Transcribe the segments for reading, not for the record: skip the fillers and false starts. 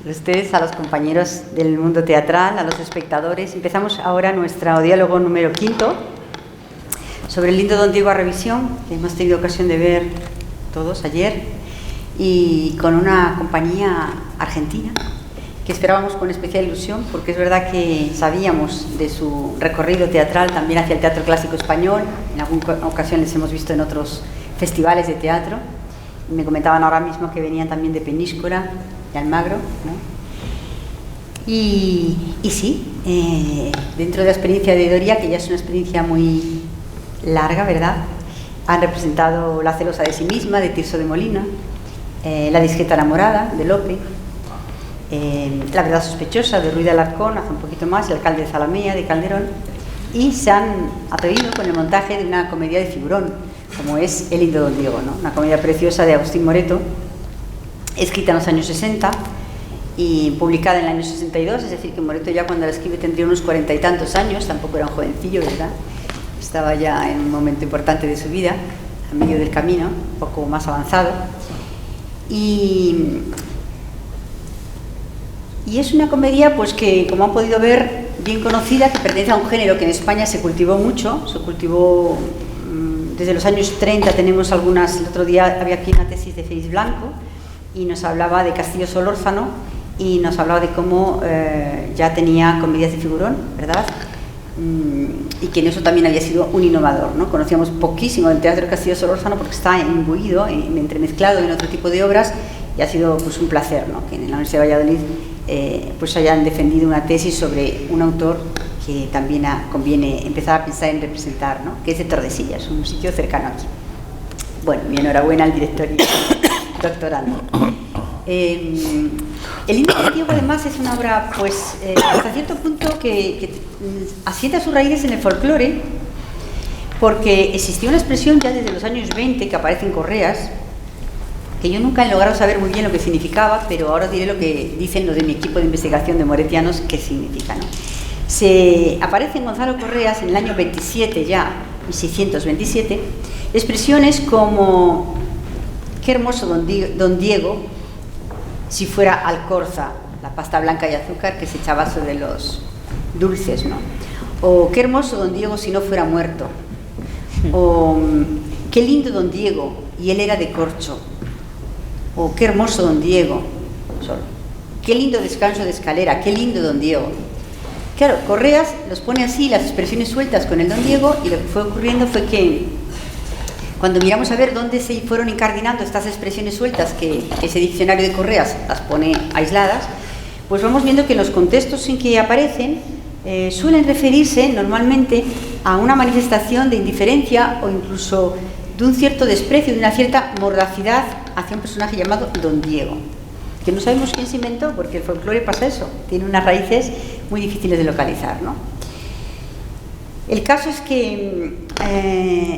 ustedes, a los compañeros del mundo teatral, a los espectadores. Empezamos ahora nuestro diálogo número 5 sobre el lindo Don Diego a revisión, que hemos tenido ocasión de ver todos ayer, y con una compañía argentina que esperábamos con especial ilusión, porque es verdad que sabíamos de su recorrido teatral también hacia el teatro clásico español. En alguna ocasión les hemos visto en otros festivales de teatro. Me comentaban ahora mismo que venían también de Peñíscola, de Almagro, ¿no? Y sí, dentro de la experiencia de Doria, que ya es una experiencia muy larga, ¿verdad?, han representado La celosa de sí misma, de Tirso de Molina, La discreta enamorada, de Lope, La verdad sospechosa, de Ruiz de Alarcón, hace un poquito más, El alcalde de Zalamea, de Calderón, y se han atrevido con el montaje de una comedia de figurón, como es El lindo Don Diego, ¿no? Una comedia preciosa de Agustín Moreto, escrita en los años 60 y publicada en el año 62, es decir, que Moreto ya cuando la escribe tendría unos 40 y tantos años, tampoco era un jovencillo, ¿verdad? Estaba ya en un momento importante de su vida, a medio del camino, un poco más avanzado. Y es una comedia, pues, que, como han podido ver, bien conocida, que pertenece a un género que en España se cultivó mucho, se cultivó desde los años 30. Tenemos algunas, el otro día había aquí una tesis de Félix Blanco y nos hablaba de Castillo Solórzano y nos hablaba de cómo ya tenía comedias de figurón, ¿verdad? Y que en eso también había sido un innovador, ¿no? Conocíamos poquísimo del teatro de Castillo Solórzano porque está imbuido, entremezclado en otro tipo de obras, y ha sido, pues, un placer, ¿no?, que en la Universidad de Valladolid pues hayan defendido una tesis sobre un autor que también conviene empezar a pensar en representar, ¿no?, que es de Tordesillas, un sitio cercano aquí. Bueno, mi enhorabuena al director y doctorando. El lindo Don Diego, además, es una obra, pues, hasta cierto punto que asienta sus raíces en el folclore, porque existía una expresión ya desde los años 20 que aparece en Correas, que yo nunca he logrado saber muy bien lo que significaba, pero ahora diré lo que dicen los de mi equipo de investigación de moretianos que significa, ¿no? Se aparece en Gonzalo Correas en el año 27 ya, 1627, expresiones como: qué hermoso don Diego si fuera alcorza, la pasta blanca y azúcar que se echaba sobre los dulces, ¿no? O qué hermoso don Diego si no fuera muerto. O qué lindo don Diego y él era de corcho. O qué hermoso don Diego, solo. Qué lindo descanso de escalera, qué lindo don Diego. Claro, Correas los pone así, las expresiones sueltas con el don Diego, y lo que fue ocurriendo fue que cuando miramos a ver dónde se fueron incardinando estas expresiones sueltas, que ese diccionario de Correas las pone aisladas, pues vamos viendo que los contextos en que aparecen suelen referirse normalmente a una manifestación de indiferencia o incluso de un cierto desprecio, de una cierta mordacidad hacia un personaje llamado Don Diego, que no sabemos quién se inventó, porque el folclore pasa eso, tiene unas raíces muy difíciles de localizar, ¿no? El caso es que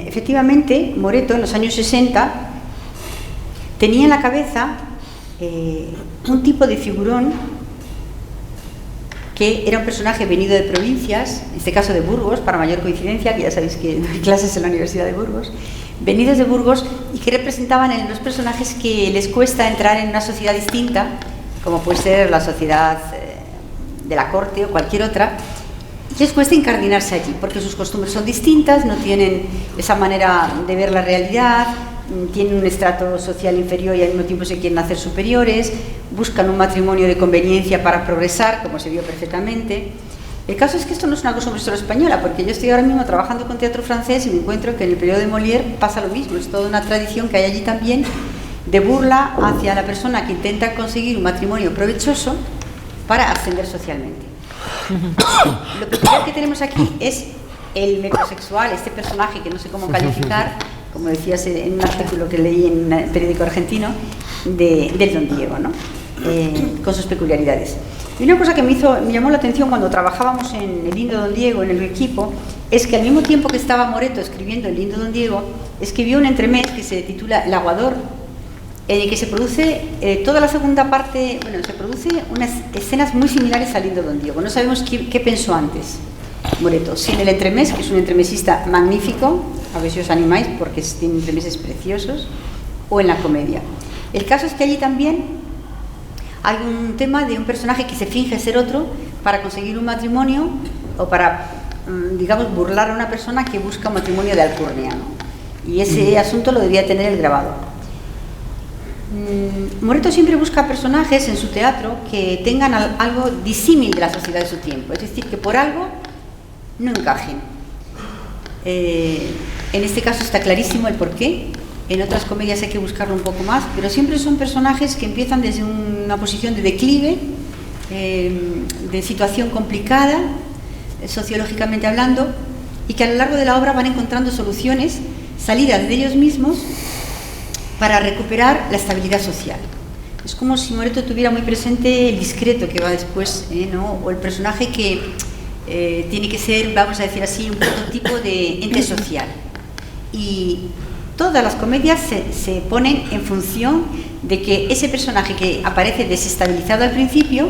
efectivamente Moreto en los años 60 tenía en la cabeza un tipo de figurón que era un personaje venido de provincias, en este caso de Burgos, para mayor coincidencia, que ya sabéis que doy clases en la Universidad de Burgos, venidos de Burgos, y que representaban en los personajes que les cuesta entrar en una sociedad distinta, como puede ser la sociedad de la corte o cualquier otra, y les cuesta incardinarse allí, porque sus costumbres son distintas, no tienen esa manera de ver la realidad, tienen un estrato social inferior y al mismo tiempo se quieren hacer superiores, buscan un matrimonio de conveniencia para progresar, como se vio perfectamente. El caso es que esto no es una costumbre solo española, porque yo estoy ahora mismo trabajando con teatro francés y me encuentro que en el periodo de Molière pasa lo mismo. Es toda una tradición que hay allí también de burla hacia la persona que intenta conseguir un matrimonio provechoso para ascender socialmente. Lo peculiar que tenemos aquí es el metrosexual, este personaje que no sé cómo calificar, como decías en un artículo que leí en un periódico argentino, del Don Diego, ¿no? Con sus peculiaridades. Y una cosa que me llamó la atención cuando trabajábamos en El lindo Don Diego, en el equipo, es que al mismo tiempo que estaba Moreto escribiendo El lindo Don Diego, escribió un entremés que se titula El aguador, en el que se produce toda la segunda parte, bueno, se produce unas escenas muy similares al lindo Don Diego. No sabemos qué pensó antes Moreto, si en el entremés, que es un entremesista magnífico, a ver si os animáis porque tiene entremeses preciosos, o en la comedia. El caso es que allí también Hay un tema de un personaje que se finge ser otro para conseguir un matrimonio o para, digamos, burlar a una persona que busca un matrimonio de alcurnia, ¿no? Y ese asunto lo debía tener el grabado. Moreto siempre busca personajes en su teatro que tengan algo disímil de la sociedad de su tiempo, es decir, que por algo no encajen. En este caso está clarísimo el porqué. En otras comedias hay que buscarlo un poco más, pero siempre son personajes que empiezan desde una posición de declive, de situación complicada, sociológicamente hablando, y que a lo largo de la obra van encontrando soluciones, salidas de ellos mismos, para recuperar la estabilidad social. Es como si Moreto tuviera muy presente el discreto que va después, ¿no? O el personaje que tiene que ser, vamos a decir así, un prototipo de ente social. Y todas las comedias se ponen en función de que ese personaje que aparece desestabilizado al principio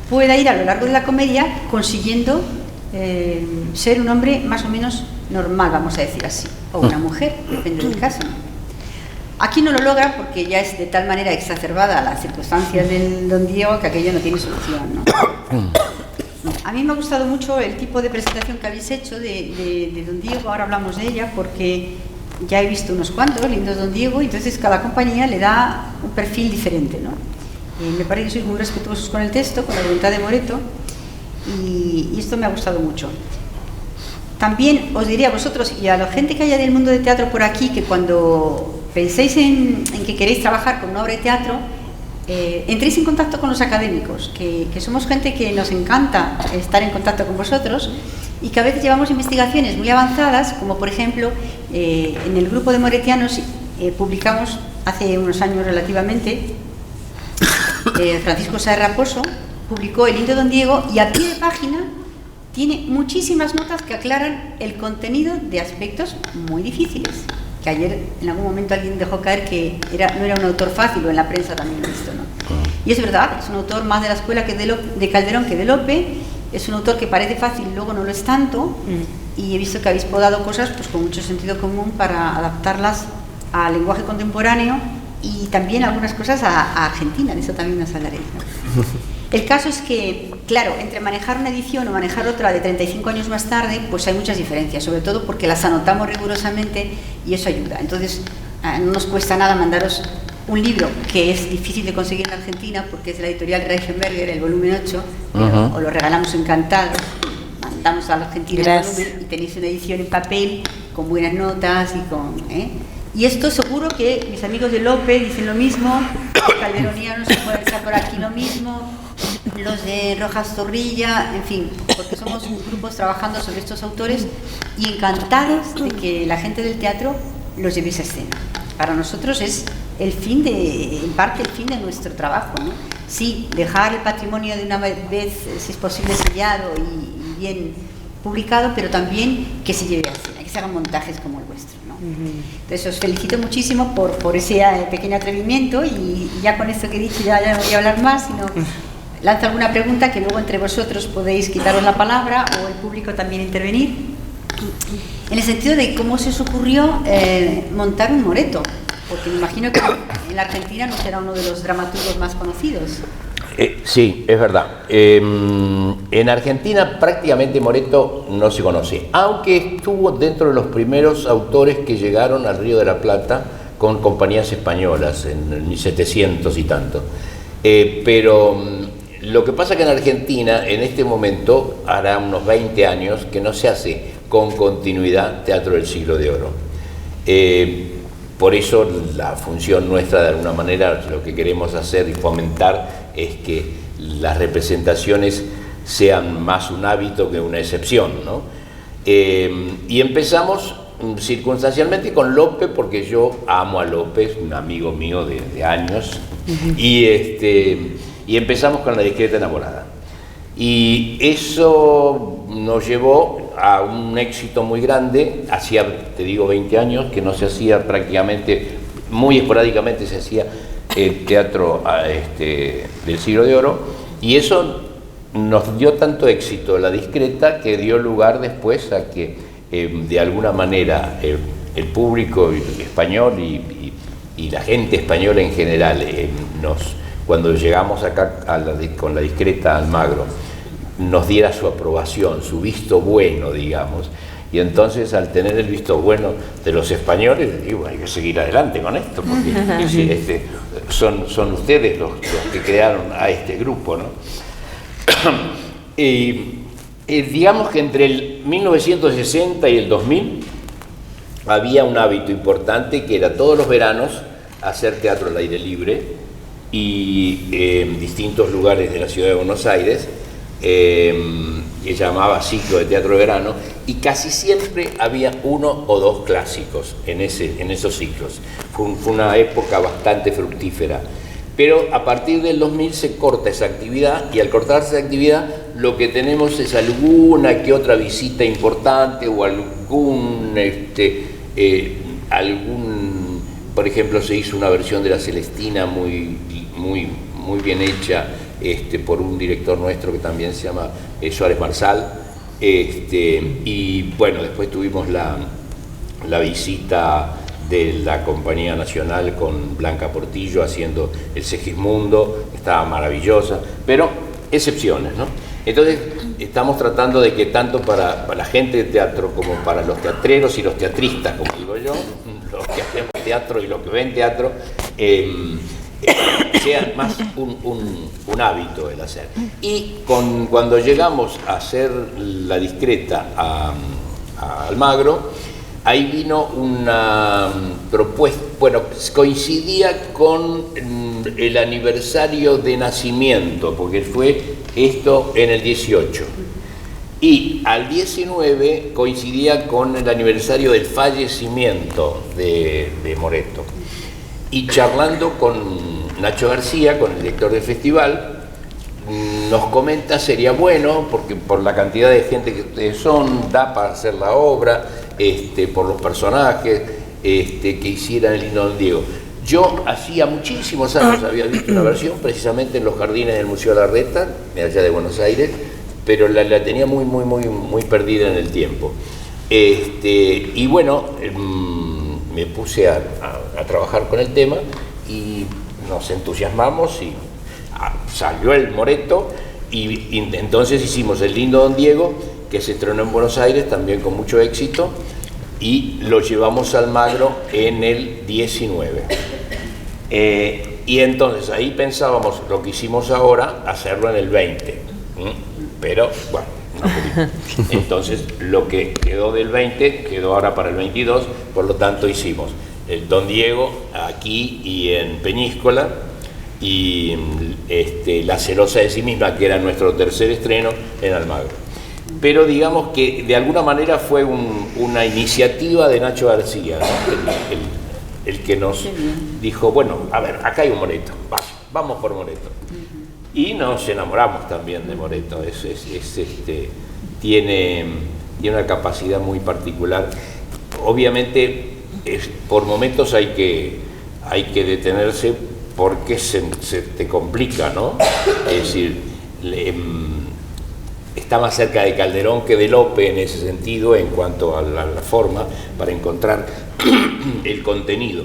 pueda ir a lo largo de la comedia consiguiendo ser un hombre más o menos normal, vamos a decir así, o una mujer, depende del caso. Aquí no lo logra porque ya es de tal manera exacerbada las circunstancias del Don Diego que aquello no tiene solución, ¿no? A mí me ha gustado mucho el tipo de presentación que habéis hecho de Don Diego, ahora hablamos de ella porque ya he visto unos cuantos, lindos Don Diego, y entonces cada compañía le da un perfil diferente, ¿no? Me parece que sois muy respetuosos con el texto, con la voluntad de Moreto, y esto me ha gustado mucho. También os diría a vosotros y a la gente que haya del mundo de teatro por aquí que cuando penséis en que queréis trabajar con una obra de teatro, entréis en contacto con los académicos, que somos gente que nos encanta estar en contacto con vosotros y que a veces llevamos investigaciones muy avanzadas, como por ejemplo en el grupo de moretianos publicamos hace unos años relativamente, Francisco Sáez Raposo publicó El Lindo Don Diego y a pie de página tiene muchísimas notas que aclaran el contenido de aspectos muy difíciles, que ayer en algún momento alguien dejó caer que no era un autor fácil, o en la prensa también lo he visto, ¿no? Y es verdad, es un autor más de la escuela que de Calderón que de Lope, es un autor que parece fácil y luego no lo es tanto, y he visto que habéis podado cosas pues con mucho sentido común para adaptarlas al lenguaje contemporáneo y también algunas cosas a Argentina, de eso también nos hablaréis, ¿no? El caso es que, claro, entre manejar una edición o manejar otra de 35 años más tarde, pues hay muchas diferencias, sobre todo porque las anotamos rigurosamente y eso ayuda. Entonces, no nos cuesta nada mandaros un libro que es difícil de conseguir en Argentina porque es de la editorial Reichenberger, el volumen 8, os lo regalamos encantados, mandamos a la Argentina el volumen y tenéis una edición en papel con buenas notas y con... Y esto seguro que mis amigos de Lope dicen lo mismo, los calderonianos se pueden echar por aquí lo mismo, los de Rojas Zorrilla, en fin, porque somos grupos trabajando sobre estos autores y encantados de que la gente del teatro los llevéis a escena. Para nosotros es el fin en parte el fin de nuestro trabajo, ¿no? Sí, dejar el patrimonio de una vez, si es posible, sellado y bien publicado, pero también que se lleve a escena, que se hagan montajes como el vuestro, ¿no? Entonces os felicito muchísimo por ese pequeño atrevimiento y ya con esto que he dicho ya no voy a hablar más, sino lanzo alguna pregunta que luego entre vosotros podéis quitaros la palabra o el público también intervenir, en el sentido de cómo se os ocurrió montar un Moreto, porque me imagino que en la Argentina no será uno de los dramaturgos más conocidos. Sí, es verdad. En Argentina prácticamente Moreto no se conoce, aunque estuvo dentro de los primeros autores que llegaron al Río de la Plata con compañías españolas en 1700 y tanto. Pero lo que pasa que en Argentina, en este momento, hará unos 20 años que no se hace con continuidad teatro del siglo de oro. Por eso la función nuestra, de alguna manera, lo que queremos hacer y fomentar es que las representaciones sean más un hábito que una excepción, ¿no? Y empezamos circunstancialmente con Lope, porque yo amo a Lope, es un amigo mío de años, y empezamos con La discreta enamorada. Y eso nos llevó a un éxito muy grande. Hacía, te digo, 20 años que no se hacía prácticamente, muy esporádicamente se hacía teatro del siglo de oro, y eso nos dio tanto éxito, La discreta, que dio lugar después a que de alguna manera el público español y la gente española en general nos cuando llegamos acá con la discreta Almagro, nos diera su aprobación, su visto bueno, digamos. Y entonces, al tener el visto bueno de los españoles, digo, hay que seguir adelante con esto, porque son ustedes los que crearon a este grupo, ¿no? Digamos que entre el 1960 y el 2000 había un hábito importante que era todos los veranos hacer teatro al aire libre y en distintos lugares de la ciudad de Buenos Aires, que llamaba ciclo de teatro de verano, y casi siempre había uno o dos clásicos en esos ciclos. Fue una época bastante fructífera. Pero a partir del 2000 se corta esa actividad, y al cortarse esa actividad lo que tenemos es alguna que otra visita importante o por ejemplo, se hizo una versión de La Celestina muy bien hecha por un director nuestro que también se llama Suárez Marsal, y bueno, después tuvimos la visita de la Compañía Nacional con Blanca Portillo haciendo el Segismundo, estaba maravillosa, pero excepciones, ¿no? Entonces estamos tratando de que tanto para la gente de teatro como para los teatreros y los teatristas, como digo yo, los que hacemos teatro y los que ven teatro, sea más un hábito el hacer. Y cuando llegamos a hacer la discreta a Almagro, ahí vino una propuesta, bueno, coincidía con el aniversario de nacimiento, porque fue esto en el 18. Y al 19 coincidía con el aniversario del fallecimiento de Moreto. Y charlando con Nacho García, con el director del festival, nos comenta, sería bueno, porque por la cantidad de gente que ustedes son, da para hacer la obra, por los personajes, que hicieran el Lindo Don Diego. Yo hacía muchísimos años había visto una versión, precisamente en los jardines del Museo Larreta, de allá de Buenos Aires, pero la tenía muy perdida en el tiempo. Y bueno, me puse a trabajar con el tema y nos entusiasmamos y salió el Moreto, y entonces hicimos el Lindo Don Diego, que se estrenó en Buenos Aires también con mucho éxito, y lo llevamos a Almagro en el 19. Y entonces ahí pensábamos lo que hicimos ahora, hacerlo en el 20. Pero bueno, no. Entonces lo que quedó del 20 quedó ahora para el 22, por lo tanto hicimos el Don Diego aquí y en Peñíscola, y La celosa de sí misma, que era nuestro tercer estreno, en Almagro. Pero digamos que de alguna manera fue una iniciativa de Nacho García, ¿no? el que nos dijo, bueno, a ver, acá hay un Moreto, vamos por Moreto. Y nos enamoramos también de Moreto. Tiene una capacidad muy particular. Obviamente, por momentos hay que detenerse porque se te complica, ¿no? Es decir, está más cerca de Calderón que de Lope en ese sentido, en cuanto a la forma para encontrar el contenido.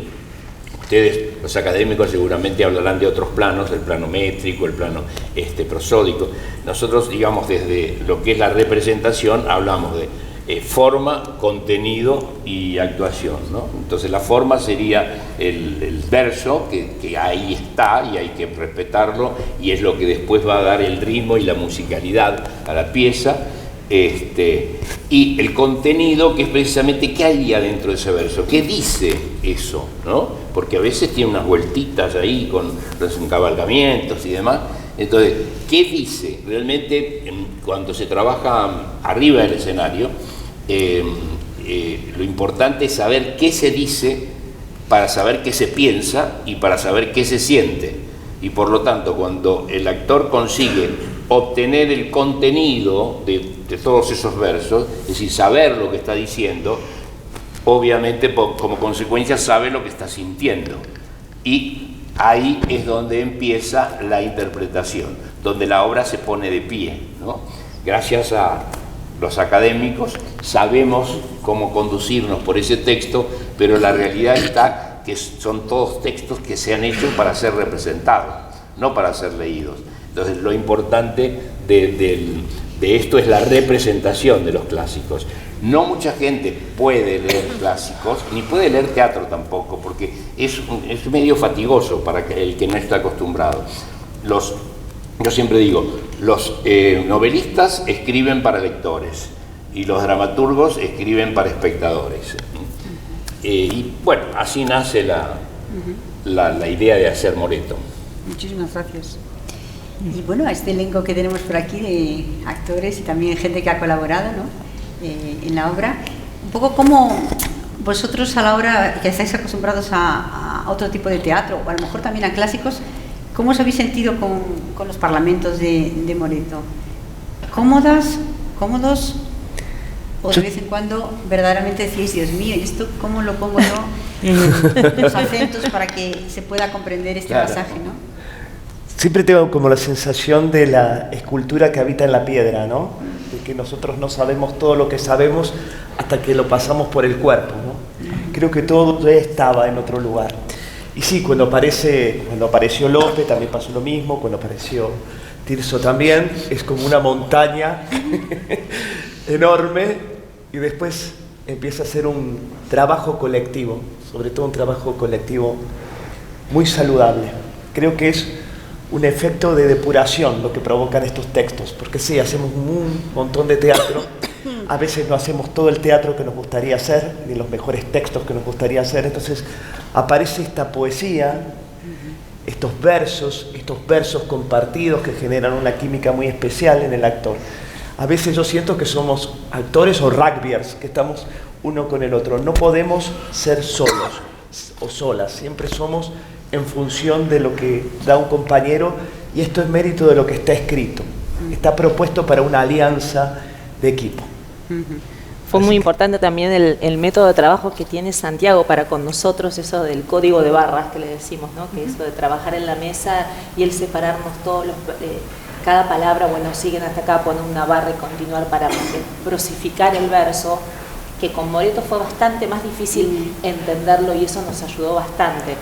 Ustedes, los académicos, seguramente hablarán de otros planos, el plano métrico, el plano prosódico. Nosotros, digamos, desde lo que es la representación, hablamos de forma, contenido y actuación, ¿no? Entonces la forma sería el verso, que ahí está y hay que respetarlo, y es lo que después va a dar el ritmo y la musicalidad a la pieza. Y el contenido, que es precisamente qué hay adentro de ese verso, qué dice eso, ¿no? Porque a veces tiene unas vueltitas ahí con los encabalgamientos y demás. Entonces, ¿qué dice? Realmente, cuando se trabaja arriba del escenario, lo importante es saber qué se dice para saber qué se piensa y para saber qué se siente. Y por lo tanto, cuando el actor consigue obtener el contenido de todos esos versos, es decir, saber lo que está diciendo, obviamente como consecuencia sabe lo que está sintiendo. Y ahí es donde empieza la interpretación, donde la obra se pone de pie, ¿no? Gracias a los académicos sabemos cómo conducirnos por ese texto, pero la realidad está que son todos textos que se han hecho para ser representados. no para ser leídos. Entonces lo importante de esto es la representación de los clásicos. No mucha gente puede leer clásicos, ni puede leer teatro tampoco, porque es medio fatigoso para el que no está acostumbrado. Yo siempre digo, los novelistas escriben para lectores y los dramaturgos escriben para espectadores. Y bueno, así nace la idea de hacer Moreto. Muchísimas gracias. Y bueno, a este elenco que tenemos por aquí de actores y también gente que ha colaborado, ¿no?, en la obra, un poco como vosotros a la hora que estáis acostumbrados a otro tipo de teatro, o a lo mejor también a clásicos, ¿cómo os habéis sentido con los parlamentos de Moreto? ¿Cómodos? ¿O de vez en cuando verdaderamente decís, Dios mío, ¿y esto cómo lo pongo yo? Los acentos para que se pueda comprender este pasaje, ¿no? Siempre tengo como la sensación de la escultura que habita en la piedra, ¿no? De que nosotros no sabemos todo lo que sabemos hasta que lo pasamos por el cuerpo, ¿no? Creo que todo ya estaba en otro lugar. Y sí, cuando apareció Lope también pasó lo mismo, cuando apareció Tirso también, es como una montaña enorme, y después empieza a ser un trabajo colectivo, sobre todo un trabajo colectivo muy saludable. Creo que es un efecto de depuración lo que provocan estos textos, porque sí, hacemos un montón de teatro, a veces no hacemos todo el teatro que nos gustaría hacer, ni los mejores textos que nos gustaría hacer, entonces aparece esta poesía, estos versos compartidos que generan una química muy especial en el actor. A veces yo siento que somos actores o rugbyers, que estamos uno con el otro, no podemos ser solos o solas, siempre somos en función de lo que da un compañero, y esto es mérito de lo que está escrito. Está propuesto para una alianza de equipo. Fue muy importante también el método de trabajo que tiene Santiago para con nosotros, eso del código de barras que le decimos, ¿no? Que eso de trabajar en la mesa y el separarnos todos cada palabra, bueno, siguen hasta acá, poner una barra y continuar para prosificar el verso, que con Moreto fue bastante más difícil entenderlo, y eso nos ayudó bastante.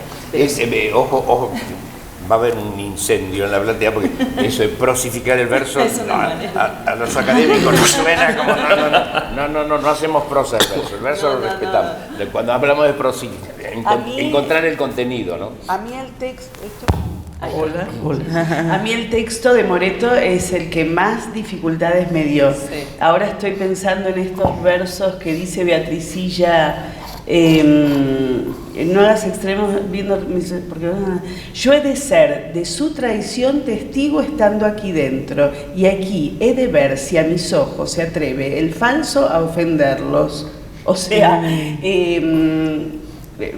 Ojo, va a haber un incendio en la platea, porque eso de prosificar el verso a los académicos nos suena como no hacemos prosa del verso, el verso lo respetamos. Cuando hablamos de prosificar, encontrar el contenido, ¿no? A mí el texto... Hola. A mí el texto de Moreto es el que más dificultades me dio. Sí. Ahora estoy pensando en estos versos que dice Beatricilla, no hagas extremos viendo, porque yo he de ser de su traición testigo estando aquí dentro, y aquí he de ver si a mis ojos se atreve el falso a ofenderlos. O sea,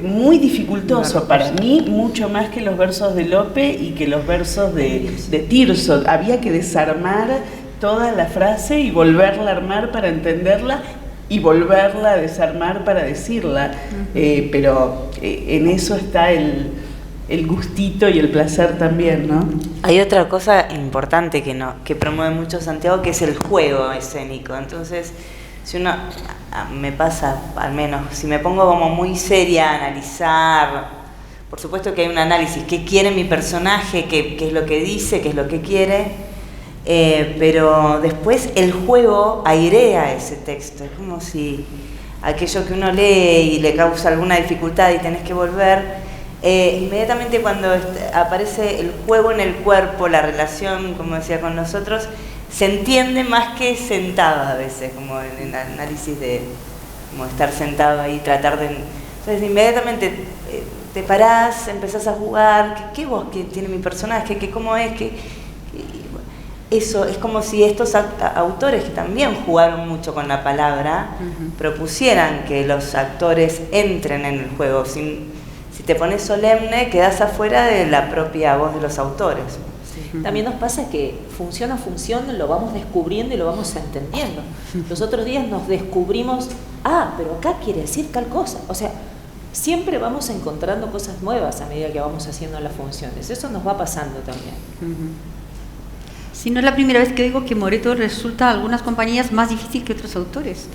muy dificultoso para mí, mucho más que los versos de Lope y que los versos de Tirso. Había que desarmar toda la frase y volverla a armar para entenderla y volverla a desarmar para decirla. Pero en eso está el gustito y el placer también, ¿no? Hay otra cosa importante que promueve mucho Santiago, que es el juego escénico. Entonces, si uno, me pasa al menos, si me pongo como muy seria a analizar, por supuesto que hay un análisis, qué quiere mi personaje, qué es lo que dice, qué es lo que quiere, pero después el juego airea ese texto. Es como si aquello que uno lee y le causa alguna dificultad y tenés que volver, inmediatamente cuando aparece el juego en el cuerpo, la relación, como decía, con nosotros, se entiende más que sentado a veces, como en el análisis de como estar sentado ahí, tratar de... Entonces inmediatamente te parás, empezás a jugar, ¿qué voz que tiene mi personaje? ¿Cómo es? Eso es como si estos autores que también jugaron mucho con la palabra, propusieran que los actores entren en el juego. Si te pones solemne, quedás afuera de la propia voz de los autores. También nos pasa que función a función lo vamos descubriendo y lo vamos entendiendo. Los otros días nos descubrimos, pero acá quiere decir tal cosa. O sea, siempre vamos encontrando cosas nuevas a medida que vamos haciendo las funciones. Eso nos va pasando también. Sí, no es la primera vez que digo que Moreto resulta a algunas compañías más difícil que otros autores.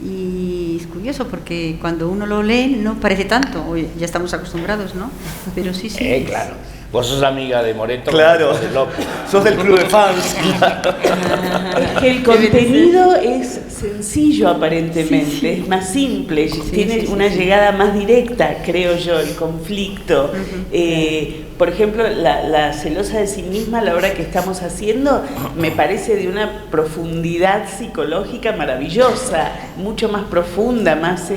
Y es curioso porque cuando uno lo lee no parece tanto, ya estamos acostumbrados, ¿no? Pero sí. Claro. Vos sos amiga de Moreto, Claro, sos de López. sos del club de fans. Es que el contenido es sencillo aparentemente, Sí, sí. es más simple, tiene sí, una sí. llegada más directa, creo yo, el conflicto. Por ejemplo, la celosa de sí misma, la obra que estamos haciendo, me parece de una profundidad psicológica maravillosa, mucho más profunda, más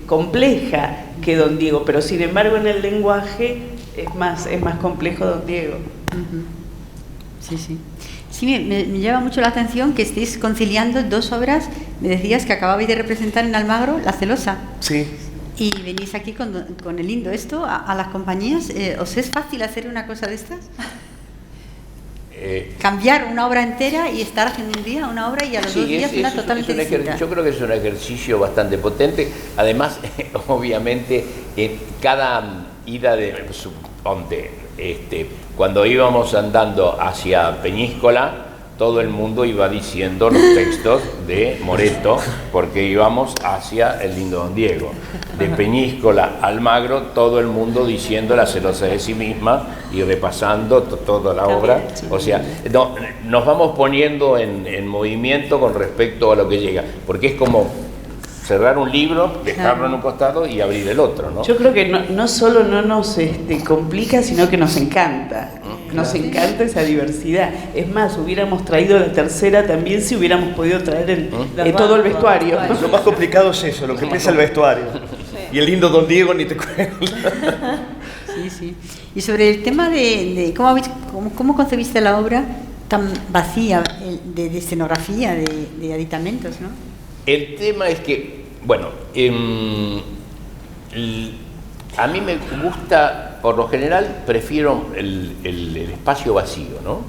compleja que Don Diego, pero sin embargo en el lenguaje es más complejo Don Diego. Sí, sí. Sí, me llama mucho la atención que estéis conciliando dos obras. Me decías que acababais de representar en Almagro La celosa. Sí. Y venís aquí con el lindo esto a las compañías. ¿Os es fácil hacer una cosa de estas? Cambiar una obra entera y estar haciendo un día una obra y a los 2 días una totalmente distinta. Yo creo que es un ejercicio bastante potente. Además, obviamente, en cada ida cuando íbamos andando hacia Peñíscola, todo el mundo iba diciendo los textos de Moreto, porque íbamos hacia el lindo Don Diego. De Peñíscola a Almagro, todo el mundo diciendo La celosa de sí misma y repasando toda la obra. O sea, nos vamos poniendo en movimiento con respecto a lo que llega, porque es como cerrar un libro, dejarlo en un costado y abrir el otro, ¿no? Yo creo que no solo no nos complica, sino que nos encanta. Nos encanta esa diversidad. Es más, hubiéramos traído la tercera también si hubiéramos podido traer todo el vestuario. Lo más complicado es eso, lo que pesa el vestuario. Y el lindo Don Diego ni te cuento. Sí, sí. Y sobre el tema de cómo concebiste la obra tan vacía de escenografía, de aditamentos, ¿no? El tema es que, bueno, a mí me gusta, por lo general, prefiero el espacio vacío, ¿no?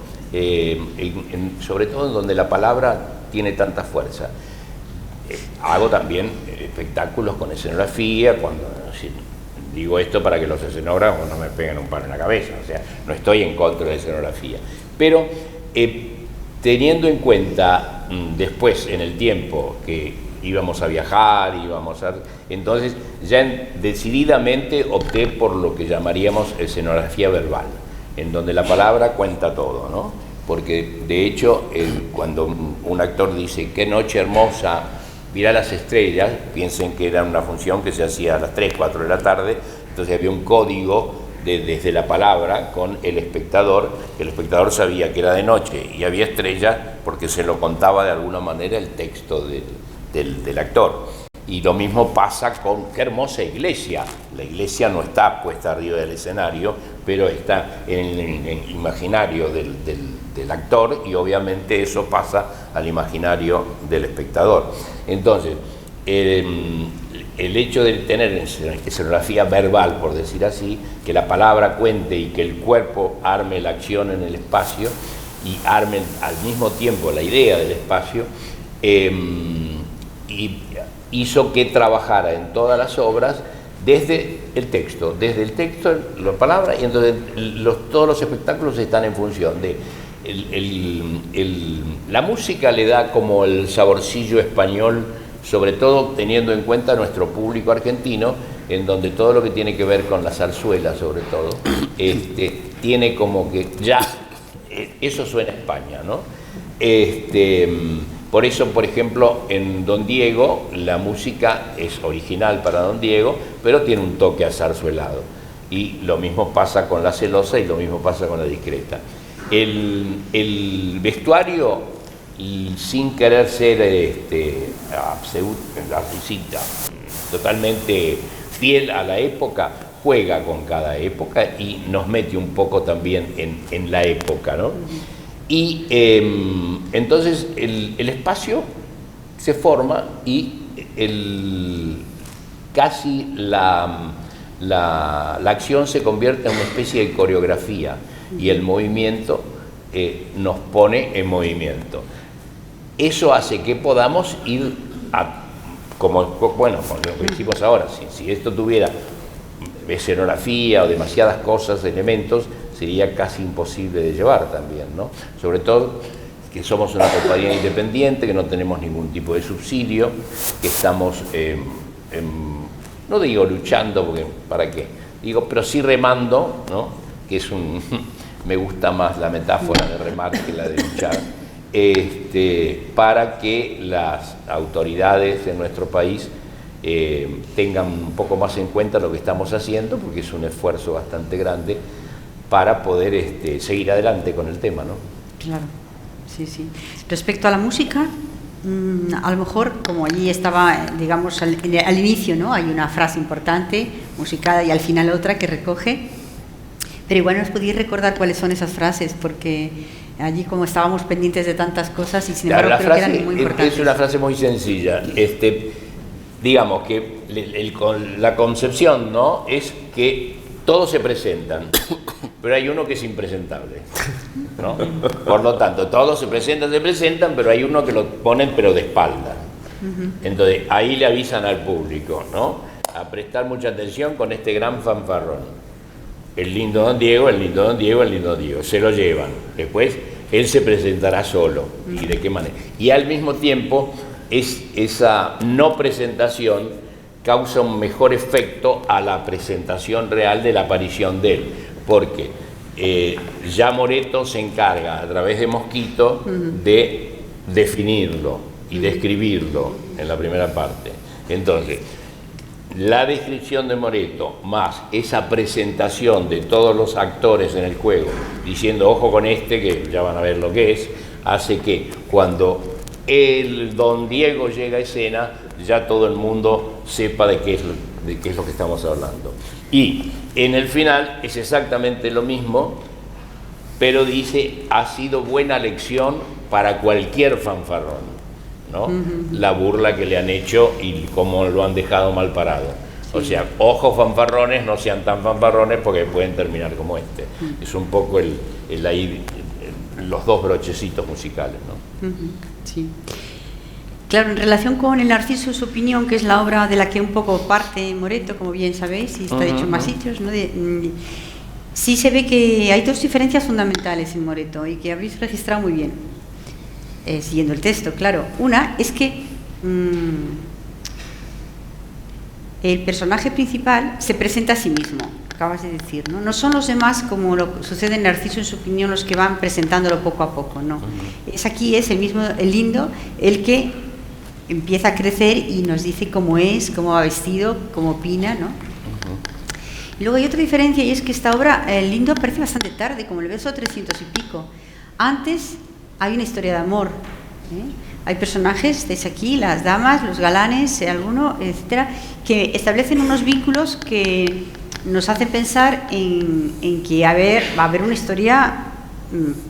Sobre todo en donde la palabra tiene tanta fuerza. Hago también espectáculos con escenografía, digo esto para que los escenógrafos no me peguen un palo en la cabeza, o sea, no estoy en contra de escenografía, pero teniendo en cuenta después en el tiempo que íbamos a viajar, entonces ya decididamente opté por lo que llamaríamos escenografía verbal, en donde la palabra cuenta todo, ¿no? Porque de hecho cuando un actor dice qué noche hermosa, mirá las estrellas, piensen que era una función que se hacía a las 3, 4 de la tarde, entonces había un código desde la palabra con el espectador, que el espectador sabía que era de noche y había estrellas porque se lo contaba de alguna manera el texto del actor. Y lo mismo pasa con qué hermosa iglesia. La iglesia no está puesta arriba del escenario, pero está en el imaginario del actor y obviamente eso pasa al imaginario del espectador. Entonces, el hecho de tener escenografía verbal, por decir así, que la palabra cuente y que el cuerpo arme la acción en el espacio y arme al mismo tiempo la idea del espacio, y hizo que trabajara en todas las obras desde el texto, la palabra, y entonces todos los espectáculos están en función de la música le da como el saborcillo español, sobre todo teniendo en cuenta nuestro público argentino, en donde todo lo que tiene que ver con la zarzuela, sobre todo, tiene como que ya, eso suena a España, ¿no? Por eso, por ejemplo, en Don Diego, la música es original para Don Diego, pero tiene un toque azarzuelado. Y lo mismo pasa con La celosa y lo mismo pasa con La discreta. El vestuario, sin querer ser totalmente fiel a la época, juega con cada época y nos mete un poco también en la época, ¿no? Y entonces el espacio se forma y casi la acción se convierte en una especie de coreografía y el movimiento nos pone en movimiento. Eso hace que podamos ir como lo que hicimos ahora, si esto tuviera escenografía o demasiadas cosas, elementos, sería casi imposible de llevar también, ¿no? Sobre todo que somos una compañía independiente, que no tenemos ningún tipo de subsidio, que estamos, no digo luchando, porque ¿para qué? Digo, pero sí remando, ¿no? que es un... me gusta más la metáfora de remar que la de luchar, para que las autoridades de nuestro país tengan un poco más en cuenta lo que estamos haciendo, porque es un esfuerzo bastante grande para poder seguir adelante con el tema, ¿no? Claro, sí, sí. Respecto a la música, a lo mejor, como allí estaba, digamos, al inicio, ¿no? Hay una frase importante, musicada, y al final otra que recoge, pero igual nos podéis recordar cuáles son esas frases, porque allí como estábamos pendientes de tantas cosas y sin embargo creo que eran muy importantes. Es una frase muy sencilla. Digamos que la concepción, ¿no?, es que todos se presentan, pero hay uno que es impresentable, ¿no? Por lo tanto, todos se presentan, pero hay uno que lo ponen pero de espalda. Entonces, ahí le avisan al público, ¿no?, a prestar mucha atención con este gran fanfarrón. El lindo don Diego, el lindo don Diego, el lindo don Diego. Se lo llevan. Después, él se presentará solo. ¿Y de qué manera? Y al mismo tiempo, esa no presentación causa un mejor efecto a la presentación real de la aparición de él, porque ya Moreto se encarga a través de Mosquito de definirlo y describirlo en la primera parte. Entonces, la descripción de Moreto más esa presentación de todos los actores en el juego diciendo ojo con este, que ya van a ver lo que es, hace que cuando el don Diego llega a escena ya todo el mundo sepa de qué es lo que estamos hablando. Y en el final es exactamente lo mismo, pero dice, ha sido buena lección para cualquier fanfarrón, ¿no? La burla que le han hecho y cómo lo han dejado mal parado. O sea, ojos fanfarrones, no sean tan fanfarrones porque pueden terminar como este. Es un poco los dos brochecitos musicales, ¿no? Sí. Claro, en relación con El Narciso y su opinión, que es la obra de la que un poco parte Moreto, como bien sabéis, y está dicho en más sitios, ¿no? Sí se ve que hay dos diferencias fundamentales en Moreto y que habéis registrado muy bien, siguiendo el texto, claro. Una es que el personaje principal se presenta a sí mismo, acabas de decir, ¿no? No son los demás, como lo sucede en Narciso en su opinión, los que van presentándolo poco a poco, no. Es el mismo, el lindo, el que empieza a crecer y nos dice cómo es, cómo va vestido, cómo opina, ¿no? Y luego hay otra diferencia, y es que esta obra, el lindo aparece bastante tarde, como el verso 300 y pico. Antes hay una historia de amor, hay personajes, estáis aquí, las damas, los galanes, alguno, etcétera, que establecen unos vínculos que nos hacen pensar en que va a haber una historia